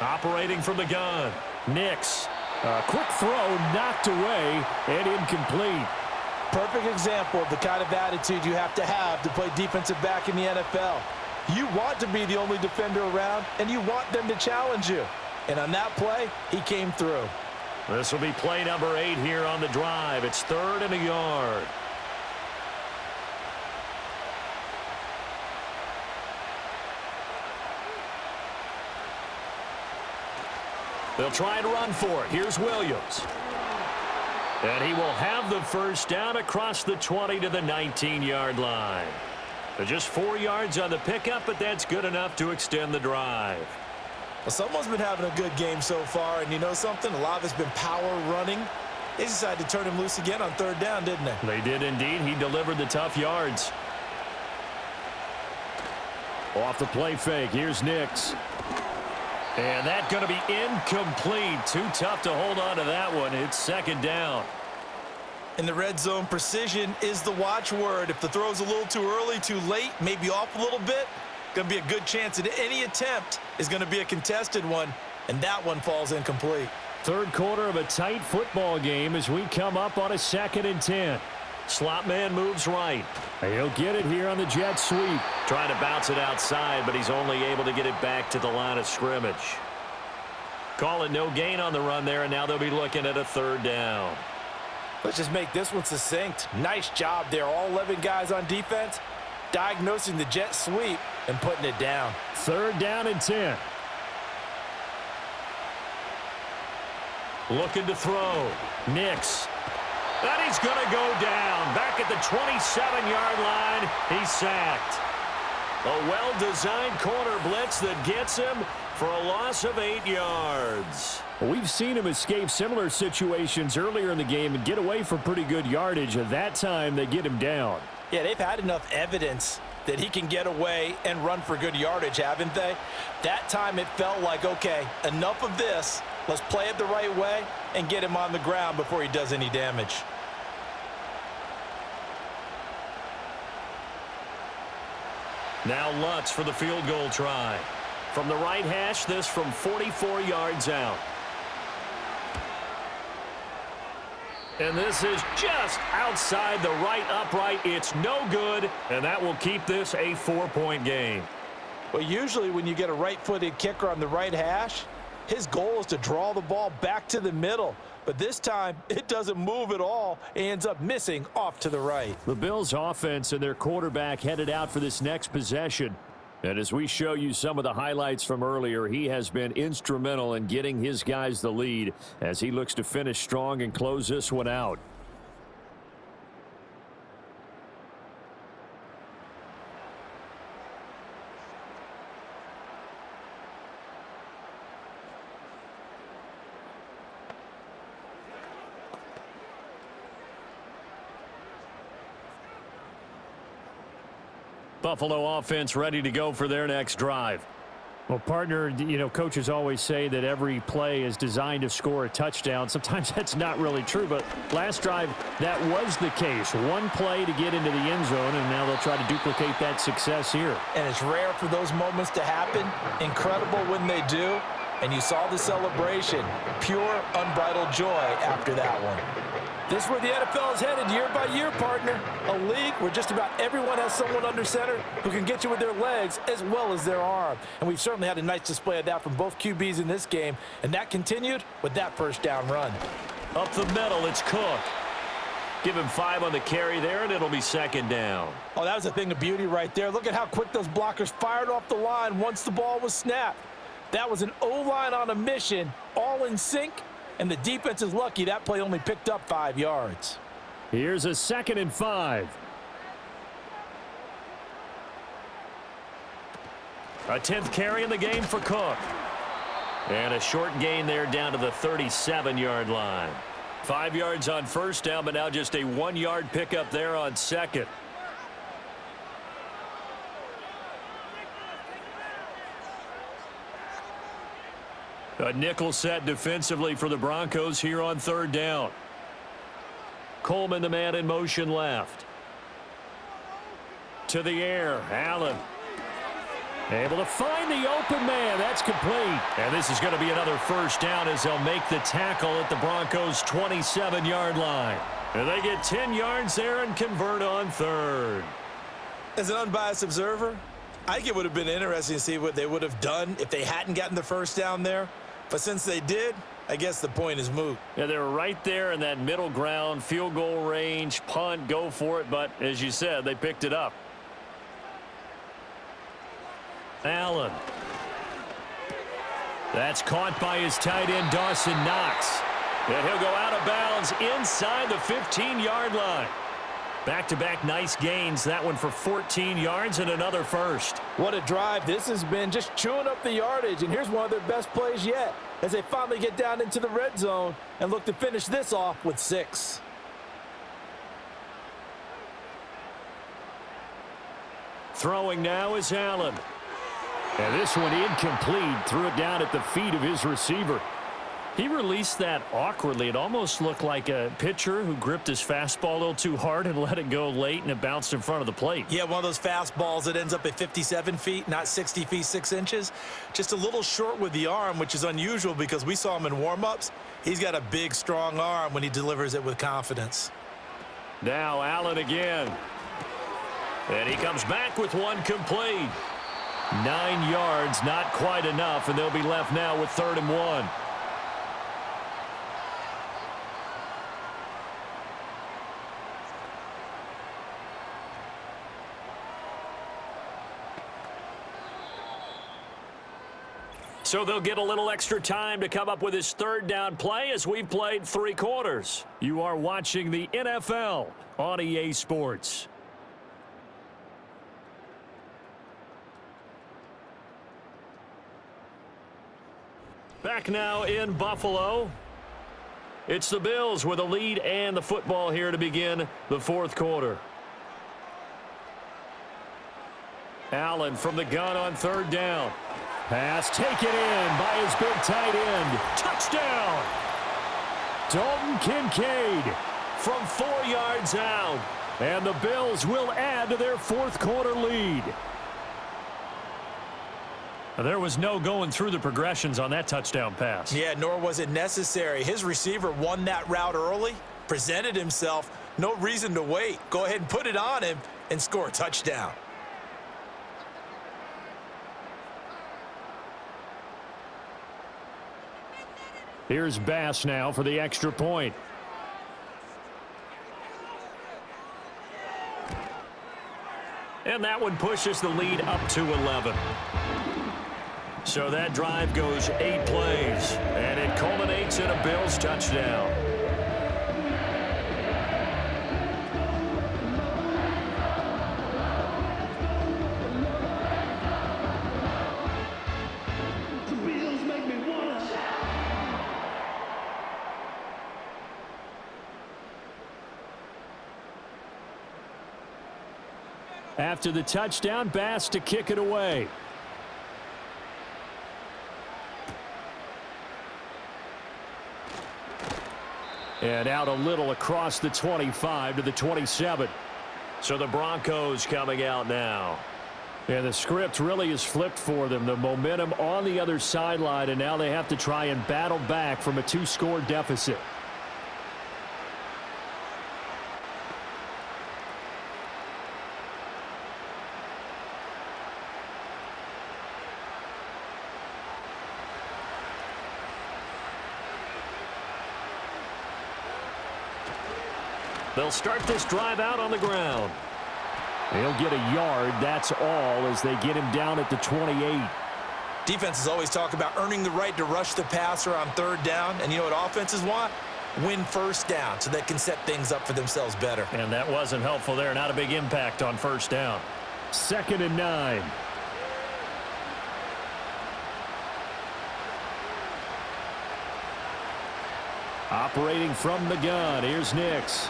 Operating from the gun, Nix. A quick throw knocked away and incomplete. Perfect example of the kind of attitude you have to play defensive back in the NFL. You want to be the only defender around, and you want them to challenge you. And on that play, he came through. This will be play number 8 here on the drive. It's 3rd and a yard. They'll try and run for it. Here's Williams. And he will have the 1st down across the 20 to the 19-yard line. They're just 4 yards on the pickup, but that's good enough to extend the drive. Well, someone's been having a good game so far, and you know something? A lot of it's been power running. They decided to turn him loose again on 3rd down, didn't they? They did indeed. He delivered the tough yards. Off the play fake, here's Nix. And that's going to be incomplete. Too tough to hold on to that one. It's 2nd down. In the red zone, precision is the watchword. If the throw's a little too early, too late, maybe off a little bit, going to be a good chance that any attempt is going to be a contested one, and that one falls incomplete. 3rd quarter of a tight football game as we come up on a 2nd and 10. Slot man moves right. He'll get it here on the jet sweep. Trying to bounce it outside, but he's only able to get it back to the line of scrimmage. Call it no gain on the run there, and now they'll be looking at a 3rd down. Let's just make this one succinct. Nice job there. All 11 guys on defense diagnosing the jet sweep and putting it down. 3rd down and 10. Looking to throw. Nix. And he's going to go down. Back at the 27-yard line. He's sacked. A well-designed corner blitz that gets him for a loss of 8 yards. We've seen him escape similar situations earlier in the game and get away for pretty good yardage. At that time, they get him down. Yeah, they've had enough evidence that he can get away and run for good yardage, haven't they? That time it felt like, okay, enough of this. Let's play it the right way and get him on the ground before he does any damage. Now Lutz for the field goal try. From the right hash, this from 44 yards out. And this is just outside the right upright. It's no good, and that will keep this a 4-point game. Well, usually when you get a right-footed kicker on the right hash, his goal is to draw the ball back to the middle. But this time, it doesn't move at all. It ends up missing off to the right. The Bills' offense and their quarterback headed out for this next possession. And as we show you some of the highlights from earlier, he has been instrumental in getting his guys the lead as he looks to finish strong and close this one out. Buffalo offense ready to go for their next drive. Well, partner, you know, coaches always say that every play is designed to score a touchdown. Sometimes that's not really true, but last drive, that was the case. One play to get into the end zone, and now they'll try to duplicate that success here. And it's rare for those moments to happen. Incredible when they do. And you saw the celebration. Pure, unbridled joy after that one. This is where the NFL is headed year by year, partner. A league where just about everyone has someone under center who can get you with their legs as well as their arm. And we've certainly had a nice display of that from both QBs in this game. And that continued with that first down run. Up the middle, it's Cook. Give him 5 on the carry there, and it'll be 2nd down. Oh, that was a thing of beauty right there. Look at how quick those blockers fired off the line once the ball was snapped. That was an O-line on a mission, all in sync. And the defense is lucky that play only picked up 5 yards. Here's a 2nd and 5. A 10th carry in the game for Cook. And a short gain there down to the 37-yard line. 5 yards on first down, but now just a 1-yard pickup there on second. A nickel set defensively for the Broncos here on third down. Coleman, the man in motion left. To the air, Allen. Able to find the open man. That's complete. And this is going to be another first down as they'll make the tackle at the Broncos' 27-yard line. And they get 10 yards there and convert on third. As an unbiased observer, I think it would have been interesting to see what they would have done if they hadn't gotten the first down there. But since they did, I guess the point is moot. Yeah, they were right there in that middle ground, field goal range, punt, go for it. But as you said, they picked it up. Allen. That's caught by his tight end, Dawson Knox. And he'll go out of bounds inside the 15-yard line. Back-to-back nice gains. That one for 14 yards and another first. What a drive this has been, just chewing up the yardage. And here's one of their best plays yet as they finally get down into the red zone and look to finish this off with 6. Throwing now is Allen. And this one incomplete. Threw it down at the feet of his receiver. He released that awkwardly. It almost looked like a pitcher who gripped his fastball a little too hard and let it go late, and it bounced in front of the plate. Yeah, one of those fastballs that ends up at 57 feet, not 60 feet, 6 inches. Just a little short with the arm, which is unusual because we saw him in warm-ups. He's got a big, strong arm when he delivers it with confidence. Now Allen again. And he comes back with one complete. 9 yards, not quite enough, and they'll be left now with 3rd and 1. So they'll get a little extra time to come up with his 3rd down play as we've played 3 quarters. You are watching the NFL on EA Sports. Back now in Buffalo. It's the Bills with a lead and the football here to begin the 4th quarter. Allen from the gun on 3rd down. Pass taken in by his big tight end. Touchdown! Dalton Kincaid from 4 yards out. And the Bills will add to their 4th quarter lead. There was no going through the progressions on that touchdown pass. Yeah, nor was it necessary. His receiver won that route early, presented himself. No reason to wait. Go ahead and put it on him and score a touchdown. Here's Bass now for the extra point. And that one pushes the lead up to 11. So that drive goes 8 plays, and it culminates in a Bills touchdown. After the touchdown, Bass to kick it away. And out a little across the 25 to the 27. So the Broncos coming out now. And the script really is flipped for them. The momentum on the other sideline, and now they have to try and battle back from a 2-score deficit. They'll start this drive out on the ground. They'll get a yard, that's all, as they get him down at the 28. Defenses always talk about earning the right to rush the passer on 3rd down. And you know what offenses want? Win 1st down so they can set things up for themselves better. And that wasn't helpful there. Not a big impact on 1st down. 2nd and 9. Operating from the gun, here's Nix.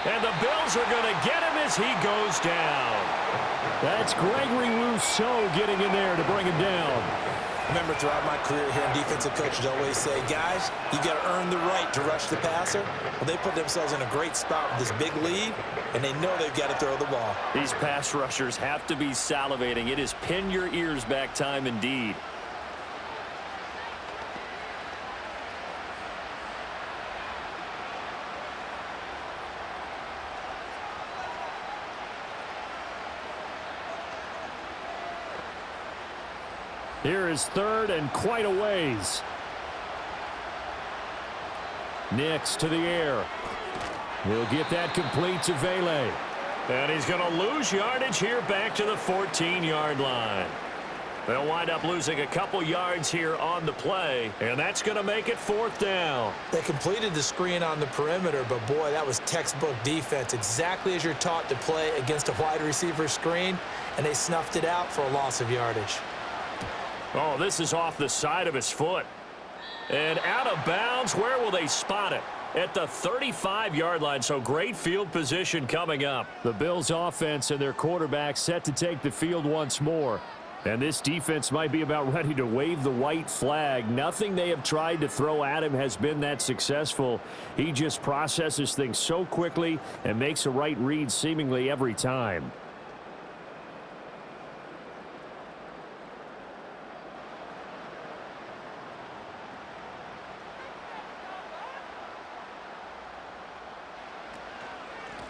And the Bills are going to get him as he goes down. That's Gregory Rousseau getting in there to bring him down. Remember, throughout my career here, defensive coaches always say, guys, you got to earn the right to rush the passer. Well, they put themselves in a great spot with this big lead, and they know they've got to throw the ball. These pass rushers have to be salivating. It is pin your ears back time indeed. Here is third and quite a ways. Nix to the air. He'll get that complete to Vele. And he's going to lose yardage here back to the 14-yard line. They'll wind up losing a couple yards here on the play, and that's going to make it fourth down. They completed the screen on the perimeter, but boy, that was textbook defense, exactly as you're taught to play against a wide receiver screen, and they snuffed it out for a loss of yardage. Oh, this is off the side of his foot. And out of bounds. Where will they spot it? At the 35-yard line, so great field position coming up. The Bills' offense and their quarterback set to take the field once more. And this defense might be about ready to wave the white flag. Nothing they have tried to throw at him has been that successful. He just processes things so quickly and makes a right read seemingly every time.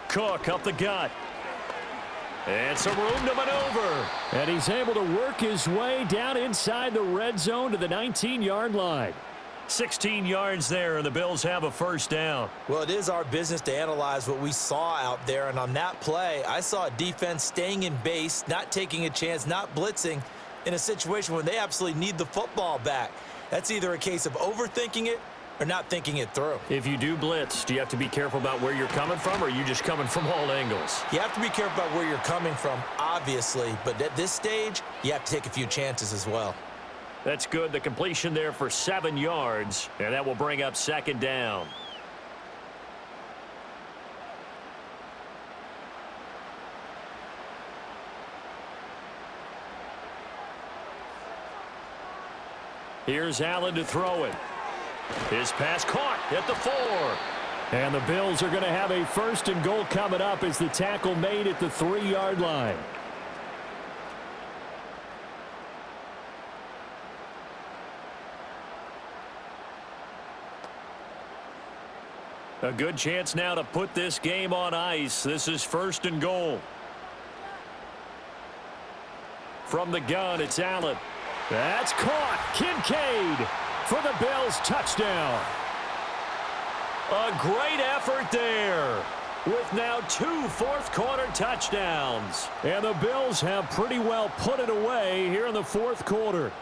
Cook up the gut. And some room to maneuver. And he's able to work his way down inside the red zone to the 19-yard line. 16 yards there, and the Bills have a first down. Well, it is our business to analyze what we saw out there, and on that play, I saw a defense staying in base, not taking a chance, not blitzing, in a situation where they absolutely need the football back. That's either a case of overthinking it or not thinking it through. If you do blitz, do you have to be careful about where you're coming from, or are you just coming from all angles? You have to be careful about where you're coming from, obviously, but at this stage, you have to take a few chances as well. That's good. The completion there for 7 yards, and that will bring up second down. Here's Allen to throw it. His pass caught at the 4. And the Bills are going to have a first and goal coming up as the tackle made at the 3-yard line. A good chance now to put this game on ice. This is first and goal. From the gun, it's Allen. That's caught. Kincaid for the Bills touchdown. A great effort there with now 2 fourth-quarter touchdowns. And the Bills have pretty well put it away here in the fourth quarter.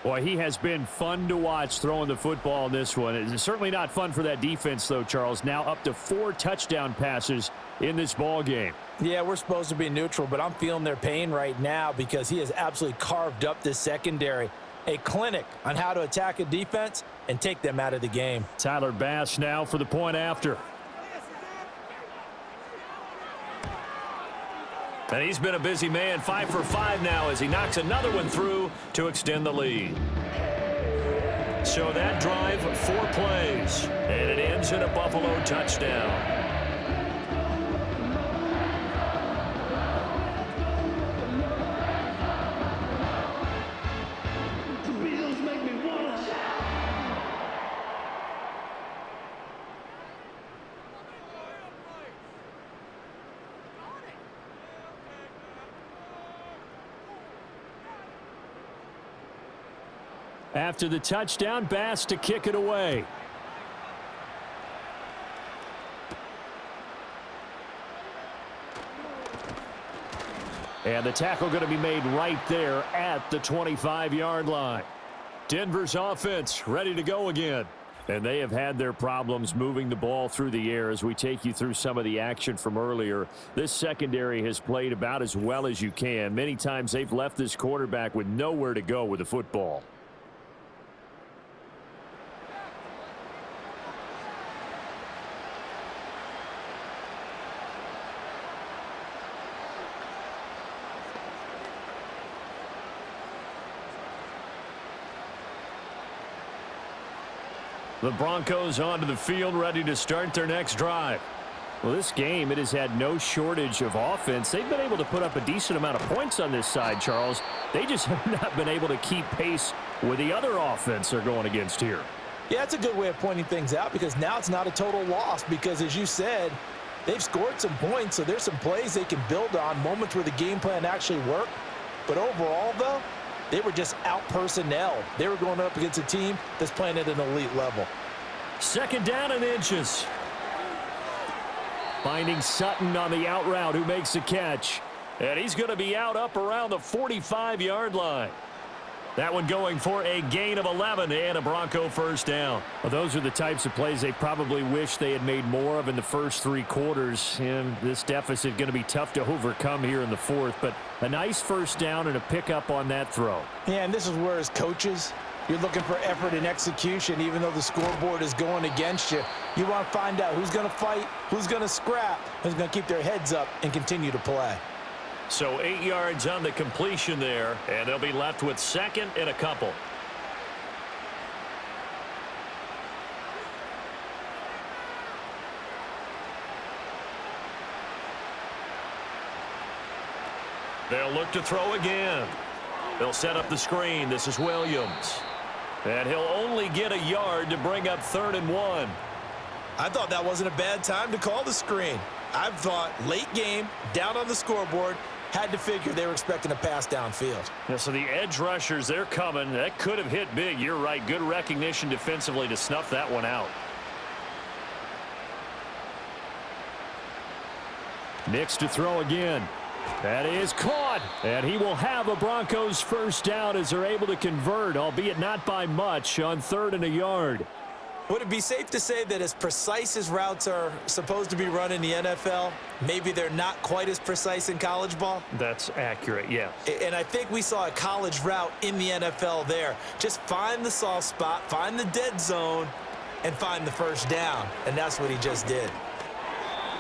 Boy, he has been fun to watch throwing the football in this one. It's certainly not fun for that defense, though, Charles. Now up to 4 touchdown passes in this ball game. Yeah, we're supposed to be neutral, but I'm feeling their pain right now because he has absolutely carved up this secondary. A clinic on how to attack a defense and take them out of the game. Tyler Bass now for the point after. And he's been a busy man, 5 for 5 now as he knocks another one through to extend the lead. So that drive, 4 plays, and it ends in a Buffalo touchdown. After the touchdown, Bass to kick it away. And the tackle going to be made right there at the 25-yard line. Denver's offense ready to go again. And they have had their problems moving the ball through the air as we take you through some of the action from earlier. This secondary has played about as well as you can. Many times they've left this quarterback with nowhere to go with the football. The Broncos onto the field, ready to start their next drive. Well, this game, it has had no shortage of offense. They've been able to put up a decent amount of points on this side, Charles. They just have not been able to keep pace with the other offense they're going against here. Yeah, that's a good way of pointing things out, because now it's not a total loss, because as you said, they've scored some points, so there's some plays they can build on, moments where the game plan actually worked. But overall, though, they were just out-personnelled. They were going up against a team that's playing at an elite level. Second down and inches. Finding Sutton on the out route, who makes the catch. And he's going to be out up around the 45-yard line. That one going for a gain of 11 and a Bronco first down. Well, those are the types of plays they probably wish they had made more of in the first 3 quarters. And this deficit going to be tough to overcome here in the fourth. But a nice first down and a pickup on that throw. Yeah, and this is where as coaches, you're looking for effort and execution. Even though the scoreboard is going against you, you want to find out who's going to fight, who's going to scrap, who's going to keep their heads up and continue to play. So 8 yards on the completion there, and they'll be left with second and a couple. They'll look to throw again. They'll set up the screen. This is Williams. And he'll only get a yard to bring up 3rd and 1. I thought that wasn't a bad time to call the screen. I thought late game, down on the scoreboard, had to figure they were expecting a pass downfield. Yeah, so the edge rushers, they're coming. That could have hit big. You're right. Good recognition defensively to snuff that one out. Nix to throw again. That is caught. And he will have a Broncos first down as they're able to convert, albeit not by much, on 3rd and a yard. Would it be safe to say that as precise as routes are supposed to be run in the NFL, maybe they're not quite as precise in college ball? That's accurate, yeah. And I think we saw a college route in the NFL there. Just find the soft spot, find the dead zone, and find the first down. And that's what he just did.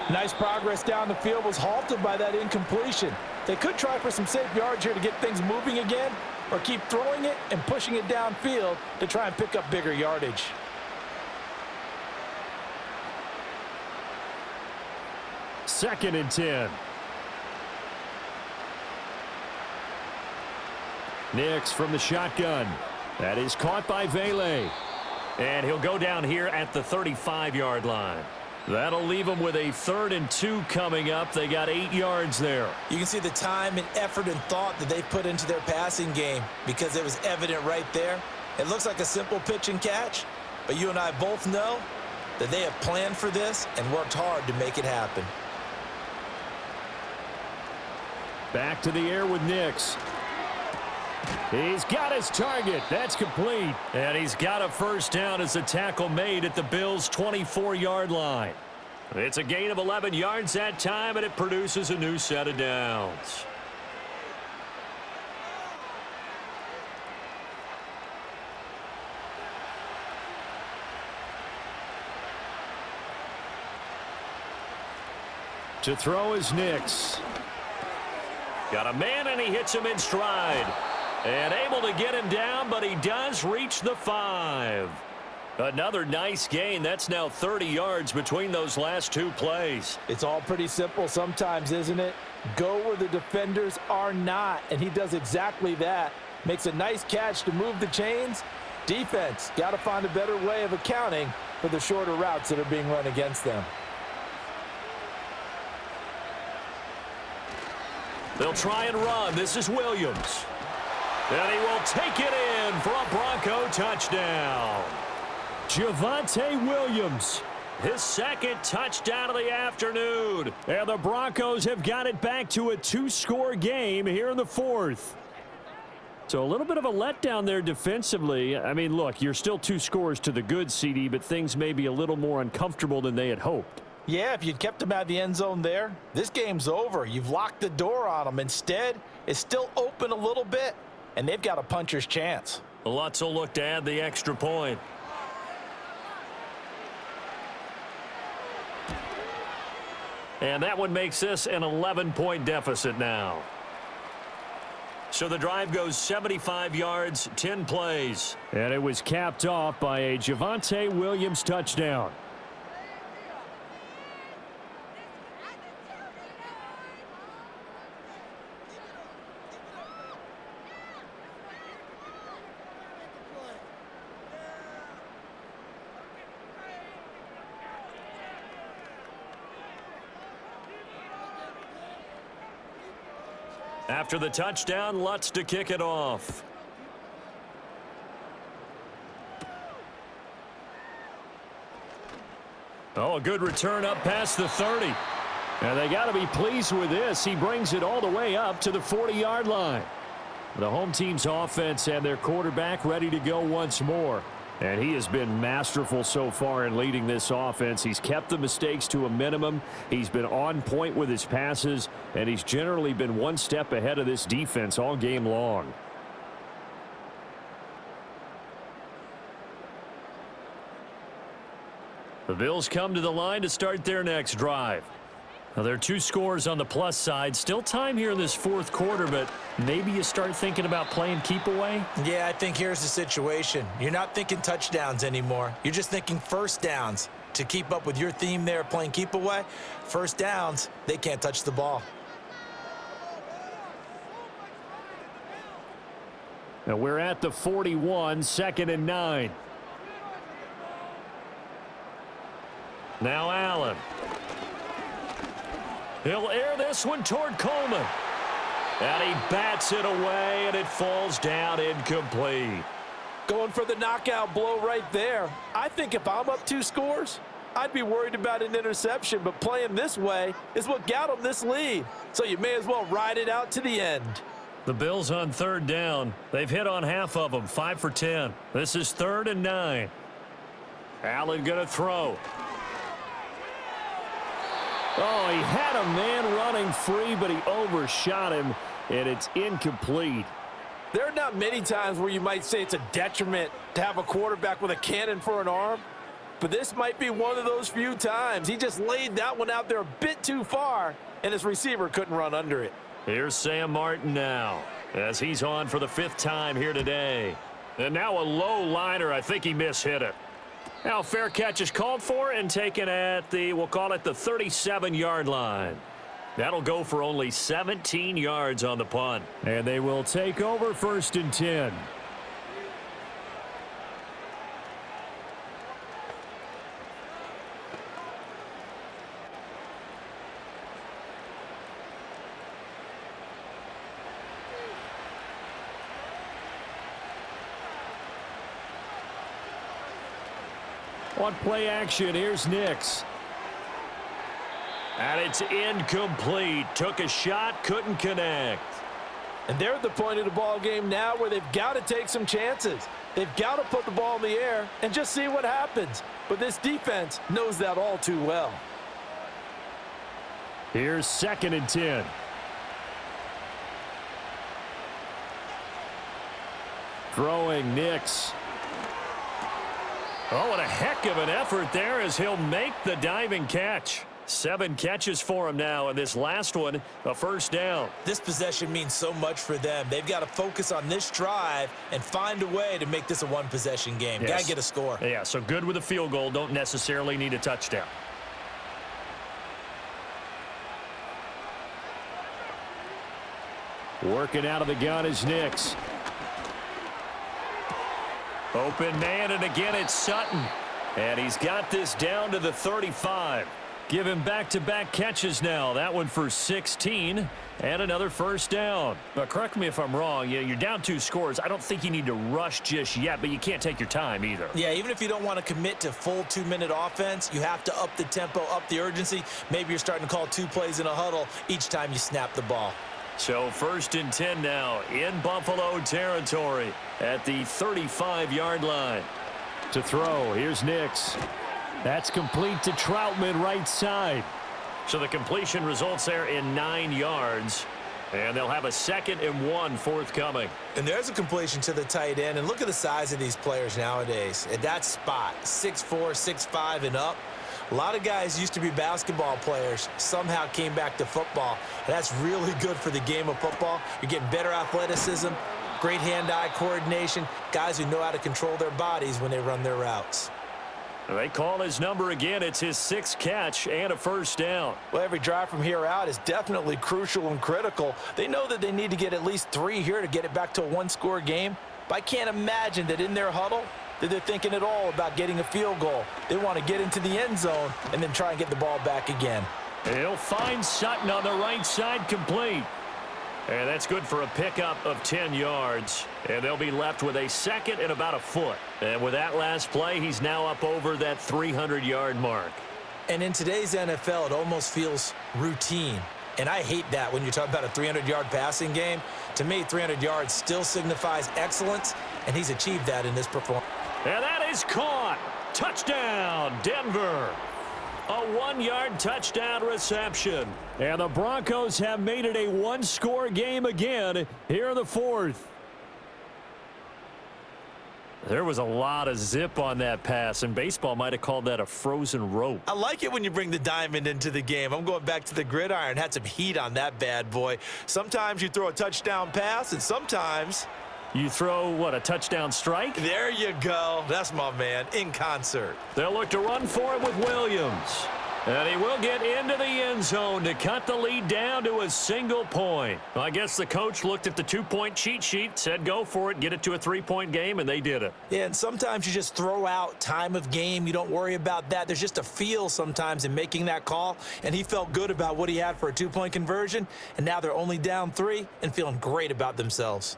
Nice progress down the field, was halted by that incompletion. They could try for some safe yards here to get things moving again, or keep throwing it and pushing it downfield to try and pick up bigger yardage. Second and 10. Nix from the shotgun. That is caught by Vele. And he'll go down here at the 35-yard line. That'll leave them with a 3rd and 2 coming up. They got 8 yards there. You can see the time and effort and thought that they've put into their passing game, because it was evident right there. It looks like a simple pitch and catch, but you and I both know that they have planned for this and worked hard to make it happen. Back to the air with Nix. He's got his target. That's complete. And he's got a first down as the tackle made at the Bills' 24-yard line. It's a gain of 11 yards that time, and it produces a new set of downs. To throw is Nix. Got a man, and he hits him in stride. And able to get him down, but he does reach the 5. Another nice gain. That's now 30 yards between those last 2 plays. It's all pretty simple sometimes, isn't it? Go where the defenders are not, and he does exactly that. Makes a nice catch to move the chains. Defense got to find a better way of accounting for the shorter routes that are being run against them. They'll try and run. This is Williams. And he will take it in for a Bronco touchdown. Javonte Williams, his 2nd touchdown of the afternoon. And the Broncos have got it back to a 2-score game here in the 4th. So a little bit of a letdown there defensively. I mean, look, you're still 2 scores to the good, CD, but things may be a little more uncomfortable than they had hoped. Yeah, if you'd kept them out of the end zone there, this game's over. You've locked the door on them. Instead, it's still open a little bit, and they've got a puncher's chance. Lutz will look to add the extra point. And that one makes this an 11-point deficit now. So the drive goes 75 yards, 10 plays. And it was capped off by a Javonte Williams touchdown. After the touchdown, Lutz to kick it off. Oh, a good return up past the 30. And they got to be pleased with this. He brings it all the way up to the 40-yard line. The home team's offense and their quarterback ready to go once more. And he has been masterful so far in leading this offense. He's kept the mistakes to a minimum. He's been on point with his passes, and he's generally been one step ahead of this defense all game long. The Bills come to the line to start their next drive. Now, there are 2 scores on the plus side. Still time here in this fourth quarter, but maybe you start thinking about playing keep away? Yeah, I think here's the situation. You're not thinking touchdowns anymore. You're just thinking first downs. To keep up with your theme there, playing keep away, first downs, they can't touch the ball. Now we're at the 41, 2nd and 9. Now Allen. He'll air this one toward Coleman. And he bats it away, and it falls down incomplete. Going for the knockout blow right there. I think if I'm up 2 scores, I'd be worried about an interception, but playing this way is what got them this lead. So you may as well ride it out to the end. The Bills on 3rd down. They've hit on half of them, 5 for 10. This is 3rd and 9. Allen going to throw. Oh, he had a man running free, but he overshot him, and it's incomplete. There are not many times where you might say it's a detriment to have a quarterback with a cannon for an arm, but this might be one of those few times. He just laid that one out there a bit too far, and his receiver couldn't run under it. Here's Sam Martin now, as he's on for the 5th time here today. And now a low liner. I think he mishit it. Now fair catch is called for and taken at the, we'll call it the 37-yard line. That'll go for only 17 yards on the punt. And they will take over 1st and 10. On play action, here's Nix. And it's incomplete. Took a shot, couldn't connect. And they're at the point of the ball game now where they've got to take some chances. They've got to put the ball in the air and just see what happens. But this defense knows that all too well. Here's 2nd and 10. Throwing Nix. Oh, what a heck of an effort there as he'll make the diving catch. 7 catches for him now, and this last one, a 1st down. This possession means so much for them. They've got to focus on this drive and find a way to make this a one-possession game. Yes. Got to get a score. Yeah, so good with a field goal. Don't necessarily need a touchdown. Working out of the gun is Nix. Open man, and again it's Sutton. And he's got this down to the 35. Give him back-to-back catches now. That one for 16 and another 1st down. But correct me if I'm wrong. You're down 2 scores. I don't think you need to rush just yet, but you can't take your time either. Yeah, even if you don't want to commit to full 2-minute offense, you have to up the tempo, up the urgency. Maybe you're starting to call 2 plays in a huddle each time you snap the ball. So 1st and 10 now in Buffalo territory at the 35-yard line. To throw, here's Nix. That's complete to Troutman right side. So the completion results there in 9 yards. And they'll have a 2nd and 1 forthcoming. And there's a completion to the tight end. And look at the size of these players nowadays. At that spot, 6'4", 6'5", and up. A lot of guys used to be basketball players, somehow came back to football. And that's really good for the game of football. You're getting better athleticism, great hand-eye coordination, guys who know how to control their bodies when they run their routes. They call his number again. It's his 6th catch and a first down. Well, every drive from here out is definitely crucial and critical. They know that they need to get at least 3 here to get it back to a one-score game. But I can't imagine that in their huddle that they're thinking at all about getting a field goal. They want to get into the end zone and then try and get the ball back again. He'll find Sutton on the right side, complete. And that's good for a pickup of 10 yards. And they'll be left with a 2nd and about a foot. And with that last play, he's now up over that 300-yard mark. And in today's NFL, it almost feels routine. And I hate that when you talk about a 300-yard passing game. To me, 300 yards still signifies excellence, and he's achieved that in this performance. And that is caught. Touchdown, Denver. A 1-yard touchdown reception. And the Broncos have made it a one-score game again here in the 4th. There was a lot of zip on that pass, and baseball might have called that a frozen rope. I like it when you bring the diamond into the game. I'm going back to the gridiron. Had some heat on that bad boy. Sometimes you throw a touchdown pass, and sometimes you throw, what, a touchdown strike? There you go. That's my man, in concert. They'll look to run for it with Williams. And he will get into the end zone to cut the lead down to a single point. I guess the coach looked at the 2-point cheat sheet, said go for it, get it to a 3-point game, and they did it. Yeah, and sometimes you just throw out time of game. You don't worry about that. There's just a feel sometimes in making that call, and he felt good about what he had for a 2-point conversion, and now they're only down 3 and feeling great about themselves.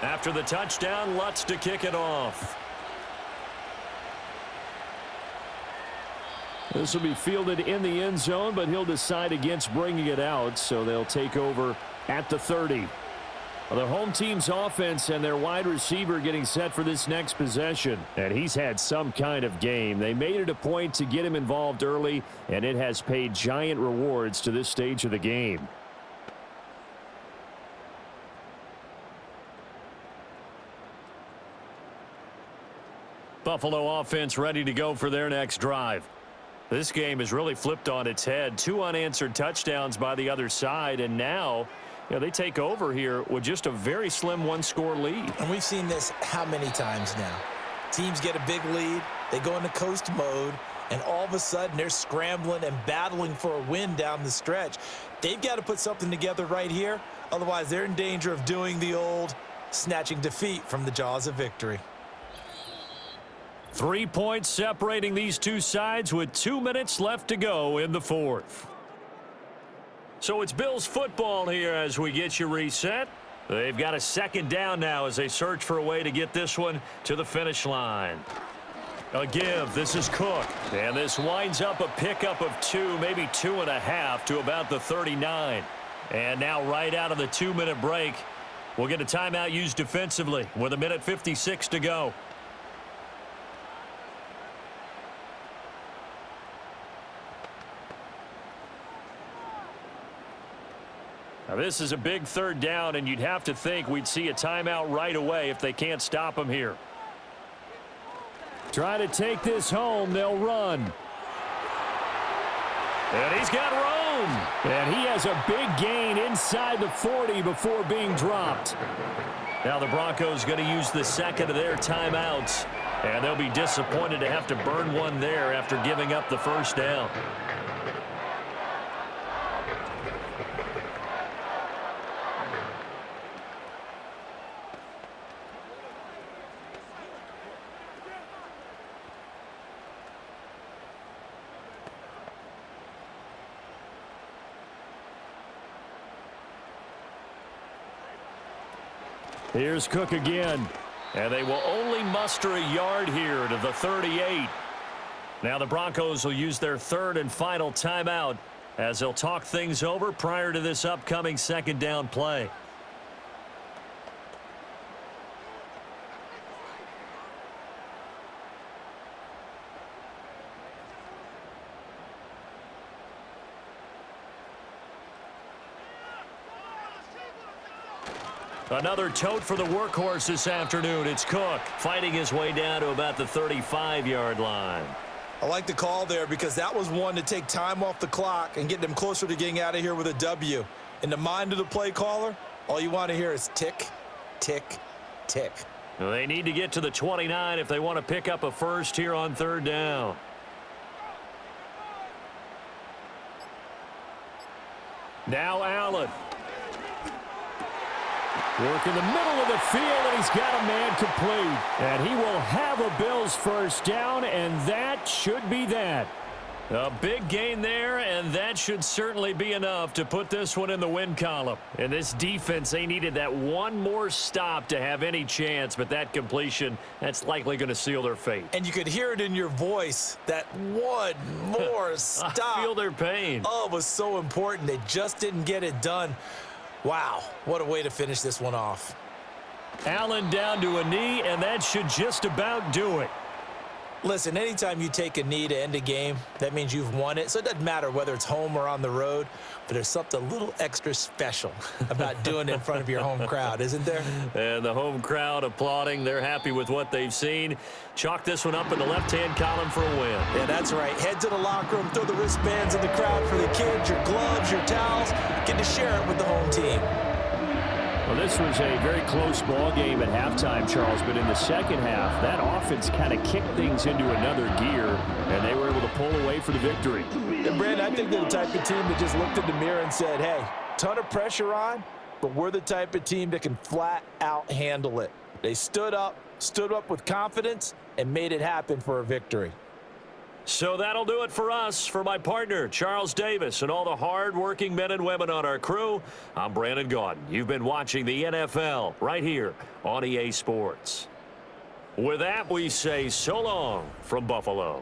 After the touchdown, Lutz to kick it off. This will be fielded in the end zone, but he'll decide against bringing it out, so they'll take over at the 30. The home team's offense and their wide receiver getting set for this next possession. And he's had some kind of game. They made it a point to get him involved early, and it has paid giant rewards to this stage of the game. Buffalo offense ready to go for their next drive. This game is really flipped on its head. 2 unanswered touchdowns by the other side, and now they take over here with just a very slim 1-score lead. And we've seen this how many times now? Teams get a big lead, they go into coast mode, and all of a sudden they're scrambling and battling for a win down the stretch. They've got to put something together right here, otherwise they're in danger of doing the old snatching defeat from the jaws of victory. 3 points separating these two sides with 2 minutes left to go in the 4th. So it's Bills football here as we get you reset. They've got a 2nd down now as they search for a way to get this one to the finish line. A give. This is Cook. And this winds up a pickup of 2, maybe 2.5 to about the 39. And now right out of the 2-minute break, we'll get a timeout used defensively with 1:56 to go. Now this is a big 3rd down, and you'd have to think we'd see a timeout right away if they can't stop him here. Try to take this home. They'll run. And he's got room. And he has a big gain inside the 40 before being dropped. Now the Broncos going to use the 2nd of their timeouts, and they'll be disappointed to have to burn one there after giving up the 1st down. Here's Cook again. And they will only muster a yard here to the 38. Now the Broncos will use their third and final timeout as they'll talk things over prior to this upcoming second down play. Another tote for the workhorse this afternoon. It's Cook fighting his way down to about the 35-yard line. I like the call there because that was one to take time off the clock and get them closer to getting out of here with a W. In the mind of the play caller, all you want to hear is tick, tick, tick. They need to get to the 29 if they want to pick up a first here on third down. Now Allen. Work in the middle of the field, and he's got a man complete. And he will have a Bills first down, and that should be that. A big gain there, and that should certainly be enough to put this one in the win column. And this defense, they needed that one more stop to have any chance, but that completion, that's likely going to seal their fate. And you could hear it in your voice, that one more stop. I feel their pain. Oh, it was so important. They just didn't get it done. Wow, what a way to finish this one off. Allen down to a knee, and that should just about do it. Listen, anytime you take a knee to end a game, that means you've won it. So it doesn't matter whether it's home or on the road, but there's something a little extra special about doing it in front of your home crowd, isn't there? And the home crowd applauding. They're happy with what they've seen. Chalk this one up in the left-hand column for a win. Yeah, that's right. Head to the locker room, throw the wristbands in the crowd for the kids, your gloves, your towels. Get to share it with the home team. Well, this was a very close ball game at halftime, Charles, but in the second half, that offense kind of kicked things into another gear, and they were able to pull away for the victory. And Brandon, I think they're the type of team that just looked in the mirror and said, hey, ton of pressure on, but we're the type of team that can flat out handle it. They stood up with confidence, and made it happen for a victory. So that'll do it for us. For my partner, Charles Davis, and all the hard-working men and women on our crew, I'm Brandon Gaudin. You've been watching the NFL right here on EA Sports. With that, we say so long from Buffalo.